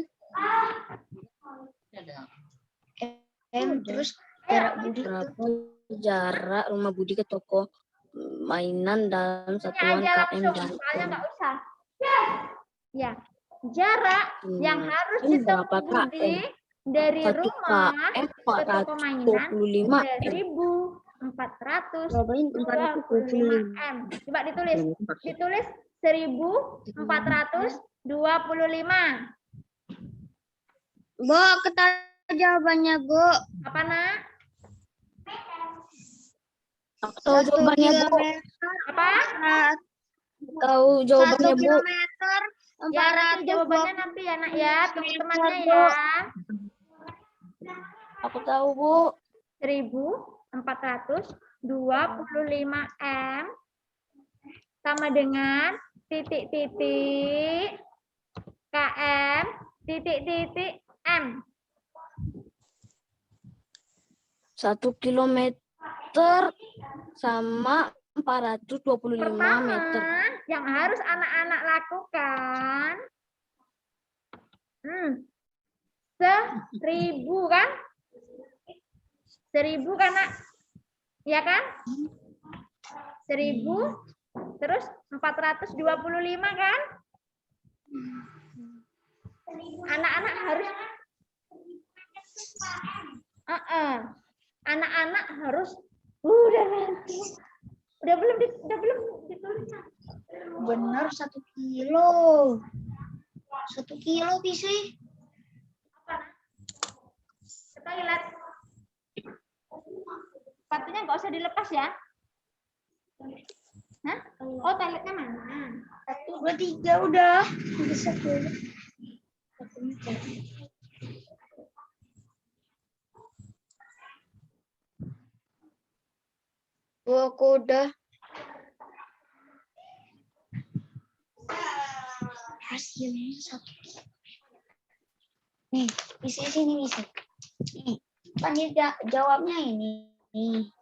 Terus Jarak Budi berapa jarak rumah Budi ke toko mainan dalam Ini satuan aja KM langsung, dan soalnya nggak usah. Ya, jarak yang harus ini ditempuh berapa Budi KM? dari 1 rumah KM ke toko mainan 425 M. 1425 M. Coba ditulis. Ditulis 1425. Bu, kita jawabannya, Bu. Apa, Nak? Tahu jawabannya, Bu. Apa? Tahu jawabannya, 1 Bu. kilometer Ya, nanti 400 jawabannya nanti ya, Nak ya. Tunggu temannya ya. Aku tahu, Bu. 1425 M sama dengan titik-titik KM titik-titik M. 1 kilometer sama 425 Pertama, meter. yang harus anak-anak lakukan 1000 kan? 1000 kan, Nak? Ya kan? 1000 terus 425 kan? Anak-anak harus anak-anak harus udah belum ditulis. Benar 1 kilo. 1 kilo bisa. Ke toilet. Sepatunya nggak usah dilepas ya. Hah? Oh, toiletnya mana? 1, 2, 3 udah. Bisa tuh. Aku udah. Hasilnya 1. Nih, bisa sini bisa. Nih, kan dia jawabnya ini. Nih.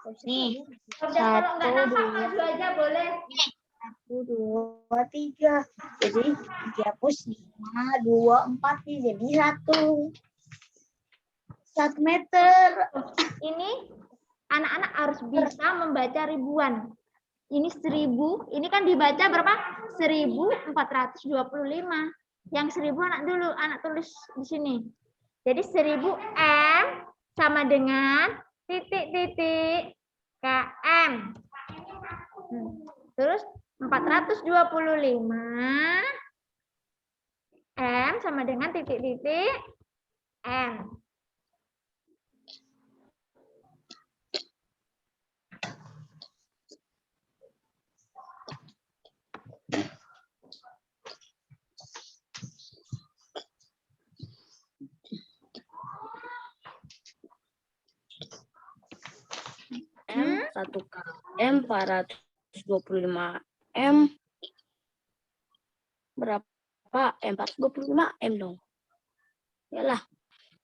Udah, kalau nggak 1, nampak 2, maju aja boleh. 1, 2, 3. Jadi dihapus 5, 2, 4 nih jadi 1. 1 meter. Ini anak-anak harus bisa membaca ribuan. Ini 1000, ini kan dibaca berapa? 1425. Yang 1000 anak tulis di sini. Jadi 1000 M sama dengan titik-titik KM. Terus 425 M sama dengan titik-titik M. 1 km 425 M. Berapa? 425 M dong. Yalah.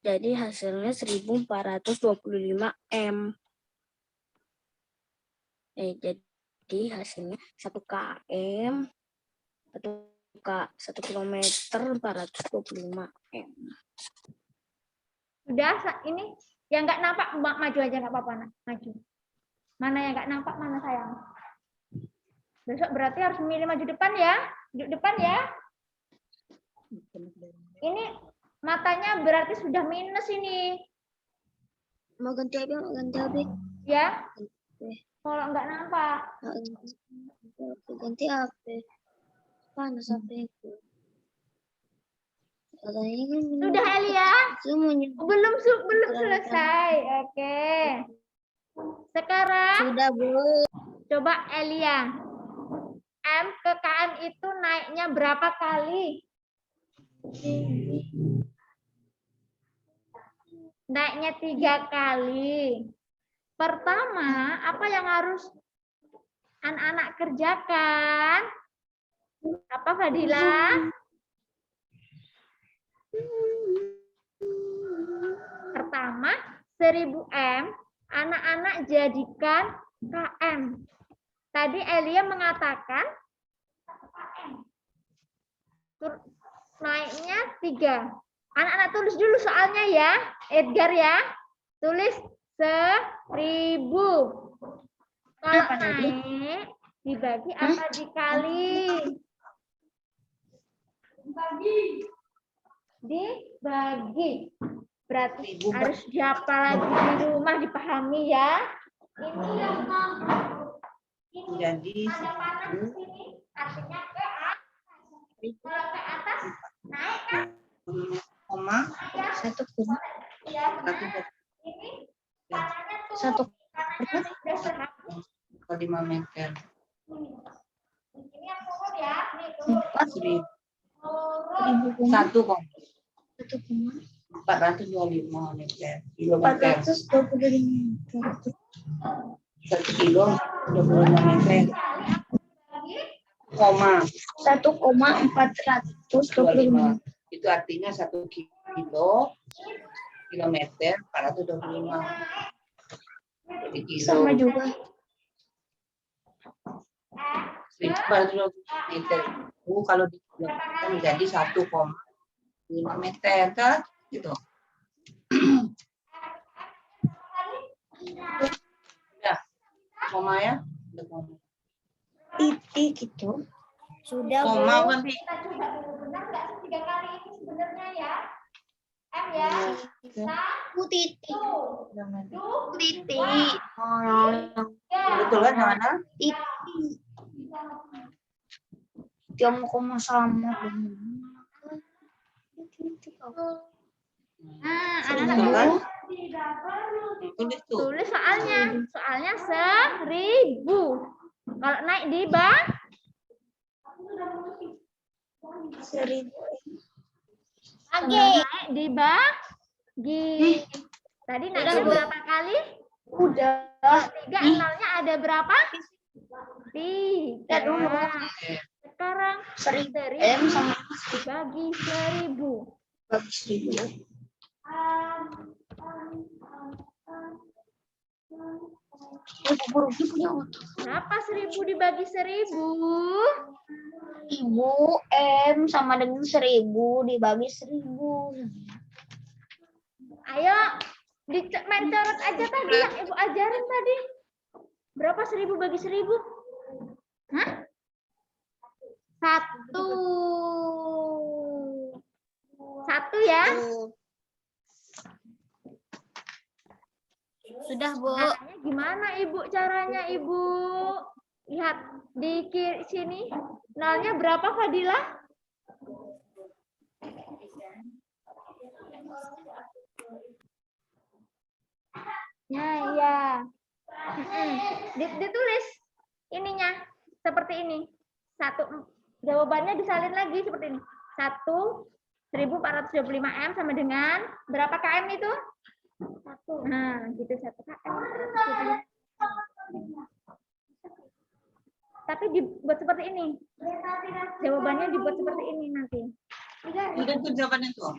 Jadi hasilnya 1425 M. Jadi hasilnya 1 km 1 kilometer 425 M. Sudah, ini yang nggak nampak maju aja nggak apa-apa, Nak. Maju. Mana yang nggak nampak, mana sayang? Besok berarti harus memilih maju depan ya. Duduk depan ya. Ini matanya berarti sudah minus ini. Mau ganti HP, Ya. Kalau nggak nampak. ganti HP. Panas HP itu. Katanya kan Sudah Elia? Belum selesai. Oke. Sekarang sudah, Bu. coba Elia. M ke KM itu naiknya berapa kali? Naiknya 3 kali. Pertama, apa yang harus anak-anak kerjakan? Apa Fadila? Pertama, 1000 M, anak-anak jadikan KM. Tadi Elia mengatakan naiknya 3. Anak-anak tulis dulu soalnya ya, Edgar ya. Tulis 1000. Kalau naik dibagi apa dikali? Dibagi. Berarti harus dihafal lagi di rumah, dipahami ya. Ini yang ini Jadi ada panas di sini, artinya ke atas. Kalau ke atas naik kan? koma Ya. 1 Ya, satu nah, ini tanahnya tuh 1 tanahnya sudah seraput. ke 5 meter. Ini yang turun ya, nih turun. Turun. 425 meter. Kilometer. 425 1 kilo 25 meter. Koma 1,425. itu artinya 1 kilo kilometer 425. Jadi kilo Sama juga. 1425 meter. Kalau dikilometer menjadi 1,5 meter kan? Gitu. Ya, koma ya. Udah koma. Titik itu. Sudah, Koma Bu. kan? Kita coba dulu, benar nggak sih 3 kali ini sebenarnya ya? M ya. Titik. Titik. Betul kan yang mana? Dia mau koma sama. Nah, Betul anak-anak kan? tidak perlu Tulis tuh. tulis soalnya 1000. Kalau naik di bang 1000. naik dibagi. Tadi naiknya berapa kali? Udah. 3, nolnya ada berapa? 3. Sekarang 1000 1000 M sama dibagi 1000. bagi 1000. Rugi punya otak. Berapa 1000 dibagi 1000? Ibu, M sama dengan 1000 dibagi 1000. Ayo, main coret aja tadi yang Ibu ajarin tadi. Berapa 1000 bagi 1000? Hah? 1. 1 ya? Sudah, Bu. Caranya gimana Ibu? Caranya Ibu? Lihat di kiri sini. Nolnya berapa Fadila? Nah, ya. Ditulis ininya seperti ini. 1, jawabannya disalin lagi seperti ini. 1425 M sama dengan berapa km itu? 1. Nah, gitu 1 km. Tapi dibuat seperti ini. Jawabannya dibuat seperti ini nanti. Udah tuh jawabannya tuh.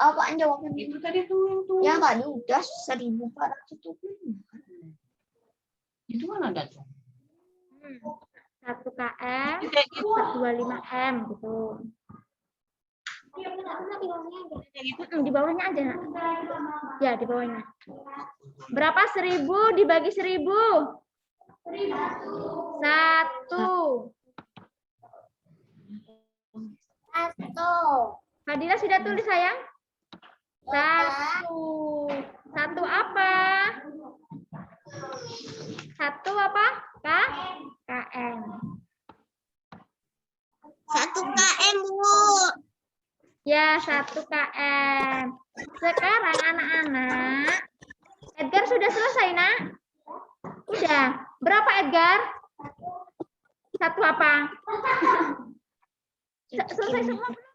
Apaan jawabannya? Itu tadi tuh. Ya tadi udah 1425. Itu kan ada tuh. 1 km, Kayak gitu. 25 m gitu. Di bawahnya aja, Nak. Ya, di bawahnya. Berapa 1000 dibagi 1000? 1. Fadila sudah tulis, sayang? 1. 1 apa? 1 apa? KM. 1 km, Bu. Ya, 1 km. Sekarang anak-anak, Edgar sudah selesai, Nak? Udah. Berapa, Edgar? 1 apa? Selesai semua belum?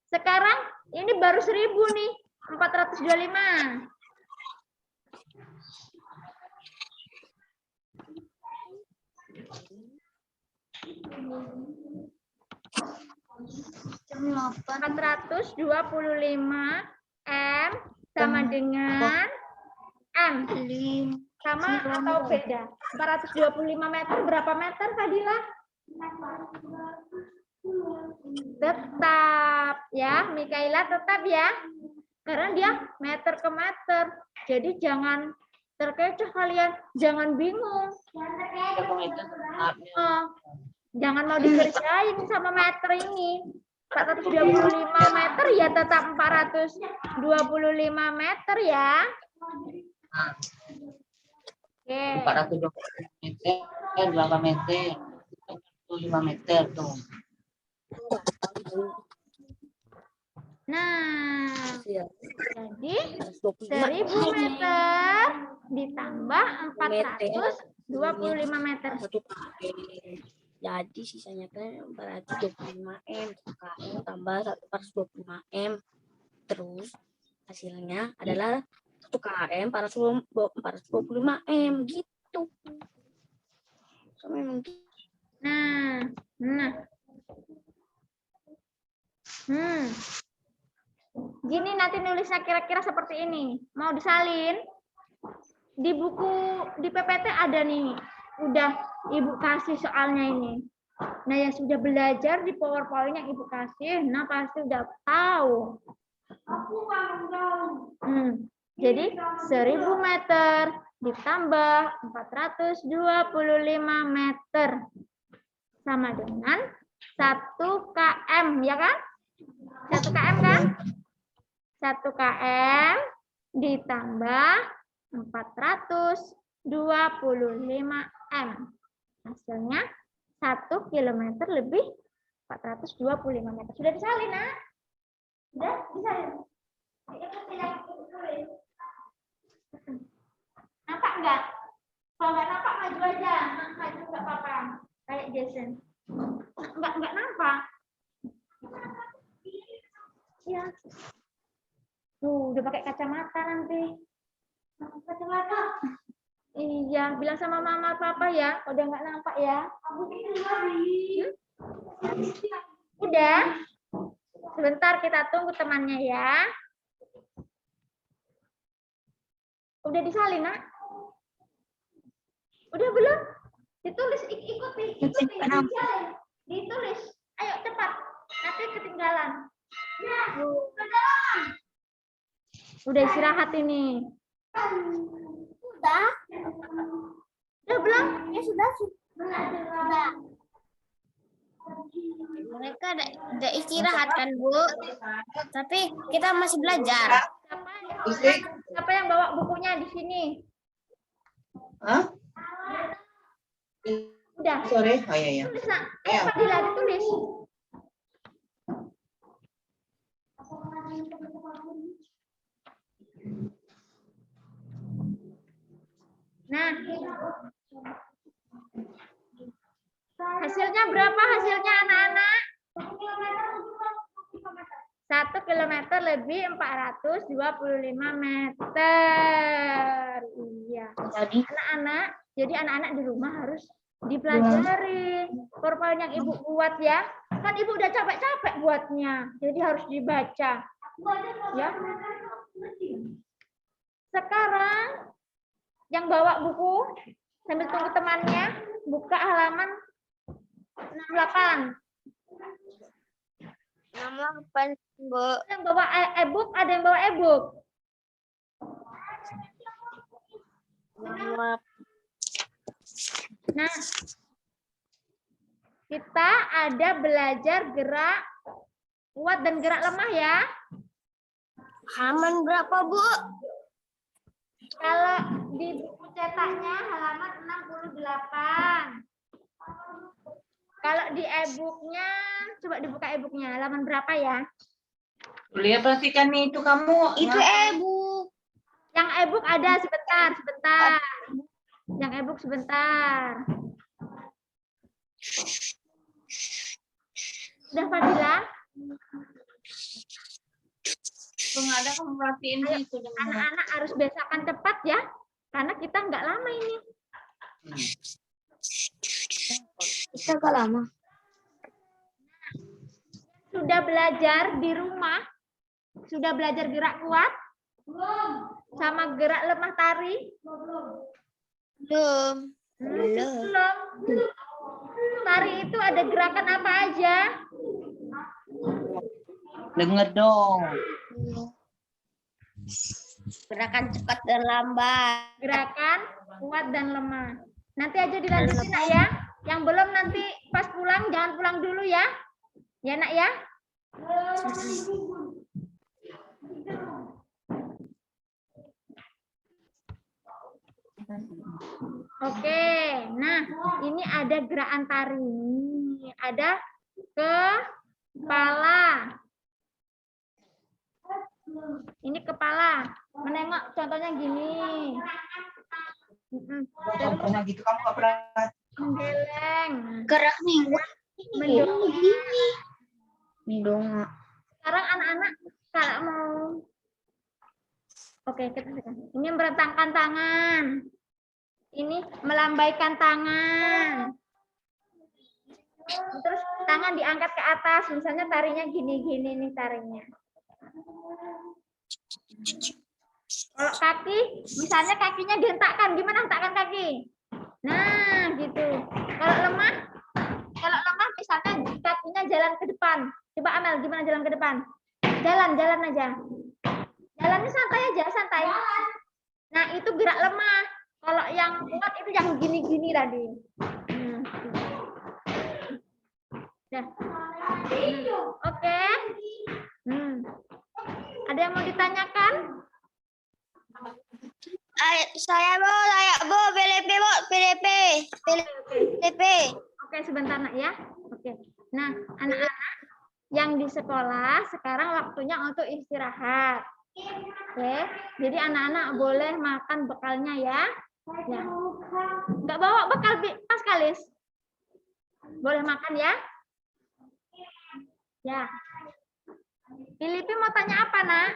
Sekarang ini baru 1000 nih. 425. Jam 8. 425 M sama dengan M. Sama atau beda? 425 meter berapa meter, Fadila? Tetap ya, Mikaela tetap ya. Karena dia meter ke meter. Jadi jangan terkecoh kalian, jangan bingung. Jangan mau dikerjain sama meter ini. 425 meter ya tetap 425 meter ya. Oke. 420 meter, berapa meter? 5 meter tuh. Nah, Iya. jadi 25. 1000 meter ditambah 425 meter. 1 km. Jadi sisanya kan 425 M. KM tambah 425 M. Terus hasilnya adalah 1 km 425 M gitu. So, memang gitu. Nah. Gini nanti nulisnya kira-kira seperti ini. Mau disalin? Di buku di PPT ada nih. Udah Ibu kasih soalnya ini. Nah, yang sudah belajar di PowerPoint yang Ibu kasih, nah pasti udah tahu. Jadi 1000 meter ditambah 425 meter sama dengan 1 km, ya kan? 1 km kan? 1 km ditambah 425 M. Hasilnya 1 kilometer lebih 425 meter. Sudah disalin, Nak? Sudah disalin? Nampak enggak? Kalau enggak nampak maju aja. Maju enggak apa-apa. Kayak Jason. Enggak nampak. Ya. Tuh, udah pakai kacamata nanti. Kacamata. Iya, bilang sama mama papa ya, udah nggak nampak ya. Udah. Sebentar kita tunggu temannya ya. Udah disalin, Nak? Udah belum? Ditulis, ikuti. Ditulis. Ayo cepat. Nanti ketinggalan. Ya, udah istirahat ini. Sudah. Udah belum? Ya sudah. Mereka udah istirahat kan, Bu? Tapi kita masih belajar. Siapa yang bawa bukunya di sini? Hah? Udah. Sore? Oh iya. Tulis, Nak. Fadila ditulis. Nah, hasilnya berapa hasilnya anak-anak? 1 kilometer lebih 425 meter. Iya. Jadi anak-anak di rumah harus dipelajari. Profil yang ibu buat ya. Kan ibu udah capek-capek buatnya. Jadi harus dibaca. Ya. Sekarang yang bawa buku sambil tunggu temannya, buka halaman 68. 68, Bu. Yang bawa e-book, ada yang bawa e-book. Nah, kita ada belajar gerak kuat dan gerak lemah ya. Halaman berapa, Bu? Kalau di buku cetaknya halaman 68. Kalau di e-booknya, coba dibuka e-booknya, halaman berapa ya? Lihat perhatikan nih itu kamu. Itu e-book. Yang e-book ada, sebentar. Yang e-book sebentar. Sudah Fadila? Ada kamu perhatiin itu. Anak-anak harus biasakan cepat ya, karena kita nggak lama ini. Kita agak lama. Sudah belajar di rumah? Sudah belajar gerak kuat? Sama gerak lemah tari? Belum. Belum. Tari itu ada gerakan apa aja? Dengar dong. Gerakan cepat dan lambat. Gerakan kuat dan lemah. Nanti aja dilanjutin nak ya. Yang belum nanti pas pulang jangan pulang dulu ya. Ya nak ya. Oke, nah ini ada gerakan tari. Ada kepala. Ini kepala. Menengok contohnya gini. Contohnya gitu kamu nggak pernah. Menggeleng. Gerak nih. Mendongak. Mendongak. Sekarang anak-anak kalau mau, oke kita sekarang. Ini merentangkan tangan. Ini melambaikan tangan. Terus tangan diangkat ke atas. Misalnya tarinya gini-gini nih tarinya. Kalau kaki, misalnya kakinya dihentakkan. Gimana hentakkan kaki? Nah, gitu. Kalau lemah misalnya kakinya jalan ke depan. Coba Amel, gimana jalan ke depan? Jalan aja. Jalannya santai aja, santai. Nah, itu gerak lemah. Kalau yang kuat itu yang gini-gini tadi. Dah. Oke. Ada yang mau ditanyakan? Saya Bu, PDP. Oke, sebentar nak ya. Oke. Nah, anak-anak yang di sekolah sekarang waktunya untuk istirahat. Oke. Jadi anak-anak boleh makan bekalnya ya. Ya. Nggak bawa bekal Mas Kalis? Boleh makan ya? Ya. Filipi mau tanya apa, Nak?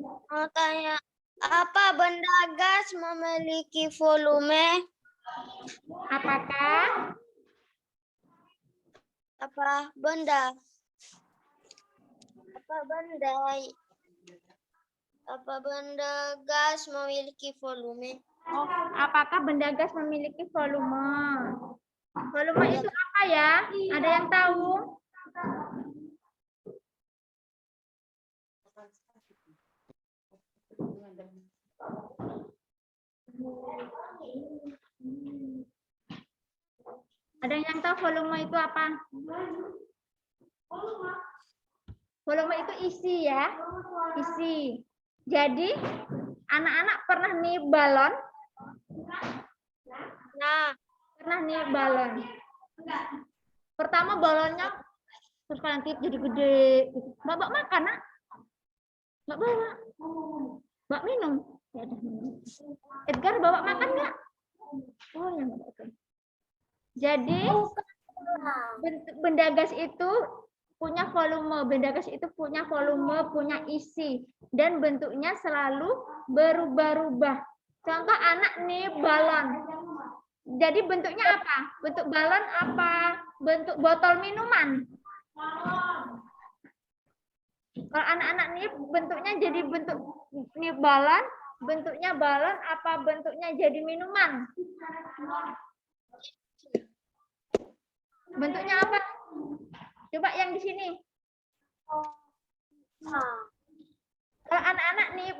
Mau tanya, apa benda gas memiliki volume? Apakah Apa benda gas memiliki volume? apakah benda gas memiliki volume? Volume itu apa ya? Ada yang tahu? Ada yang tahu volume itu apa? Volume itu isi ya, isi. Jadi anak-anak pernah niup balon? Nah, Pernah niup balon. Pertama balonnya terus kalian tiup jadi gede. Mbak bawa makan, Nak? Mbak bawa. Mbak minum. Ya udah minum. Edgar bawa makan nggak? Oh ya, oke. Jadi benda gas itu punya volume. Benda gas itu punya volume, punya isi. Dan bentuknya selalu berubah-ubah. Contoh anak nih balon. Jadi bentuknya apa? Bentuk balon apa? Bentuk botol minuman. Kalau anak-anak nih bentuknya jadi bentuk nih balon, bentuknya balon apa bentuknya jadi minuman? Bentuknya apa? Coba yang di sini. Kalau anak-anak nih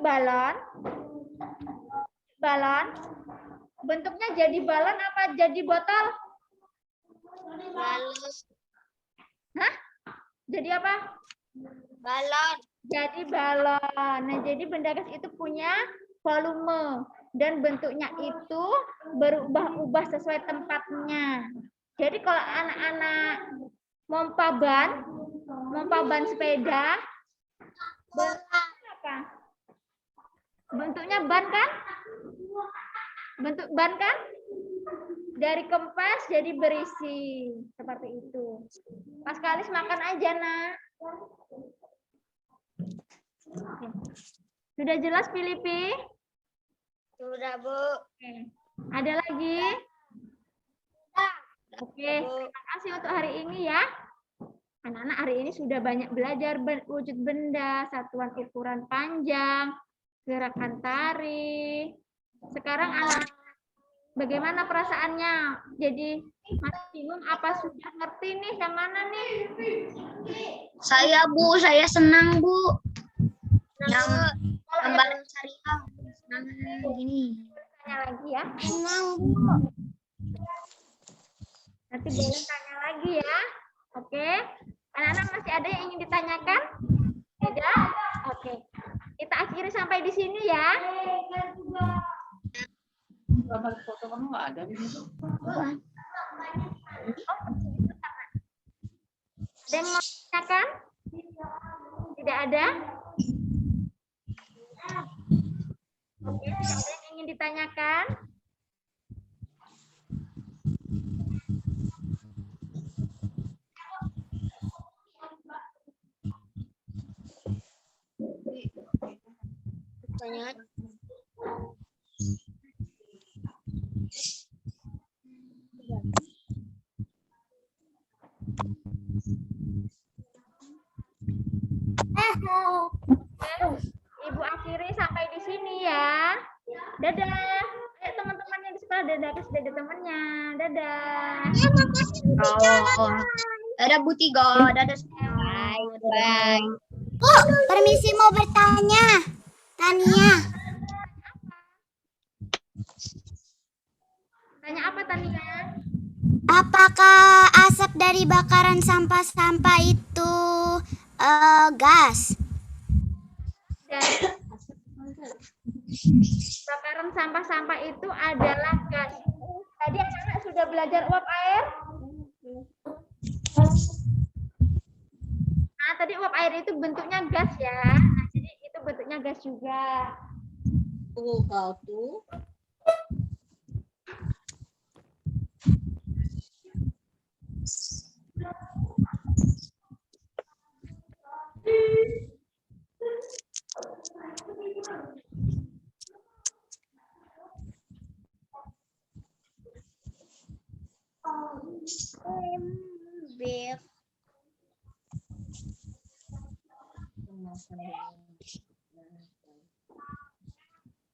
balon, bentuknya jadi balon apa jadi botol? Balon. Hah? Jadi apa? Balon. Jadi balon. Nah, jadi benda gas itu punya volume dan bentuknya itu berubah-ubah sesuai tempatnya. Jadi kalau anak-anak mompa ban sepeda, bentuknya apa? Bentuknya ban kan? Bentuk ban kan? Dari kempes jadi berisi. Seperti itu. Pas Kalis makan aja, Nak. Oke. Sudah jelas, Filipi? Sudah, Bu. Oke. Ada lagi? Oke, terima kasih untuk hari ini ya. Anak-anak hari ini sudah banyak belajar wujud benda, satuan ukuran panjang, gerakan tari. Sekarang anak bagaimana perasaannya? Jadi masih bingung apa sudah ngerti nih yang mana nih? Saya, Bu, saya senang, Bu. Yang gambar syariah. Senang gini. Tanya lagi ya. Senang, Bu. Nanti boleh tanya lagi ya. Oke. Anak-anak masih ada yang ingin ditanyakan? Tidak? Oke. Kita akhiri sampai di sini ya. Gambar foto kamu nggak ada di situ. Ada yang mau ditanyakan? Tidak ada? Oke, tidak ada yang ingin ditanyakan? Pertanyaan. Ibu akhiri sampai di sini ya. Dadah. Ayo teman-teman yang di sekolah dadah, sudah ada temannya. Dadah. Dadah, Bu Tiga. Dadah semua. Bye. Bu, permisi mau bertanya. Tania. Tanya apa Tania? Apakah asap dari bakaran sampah-sampah itu gas? Dari bakaran sampah-sampah itu adalah gas. Tadi anak-anak sudah belajar uap air? Nah, tadi uap air itu bentuknya gas ya. Nah, jadi itu bentuknya gas juga. Tuh, kau tuh.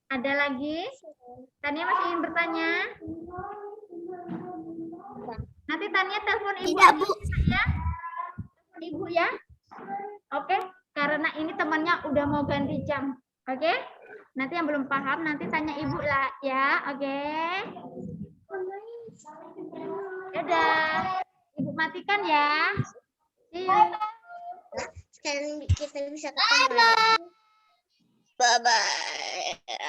Ada lagi? Tania masih ingin bertanya? Nanti Tania telepon ibu. Tidak, Bu. Ya. Ibu ya. Oke, karena ini temannya udah mau ganti jam. Oke? Nanti yang belum paham nanti tanya ibu lah ya. Oke? Dadah. Ibu matikan ya. See you. Sekarang kita bisa ketemu. Bye-bye.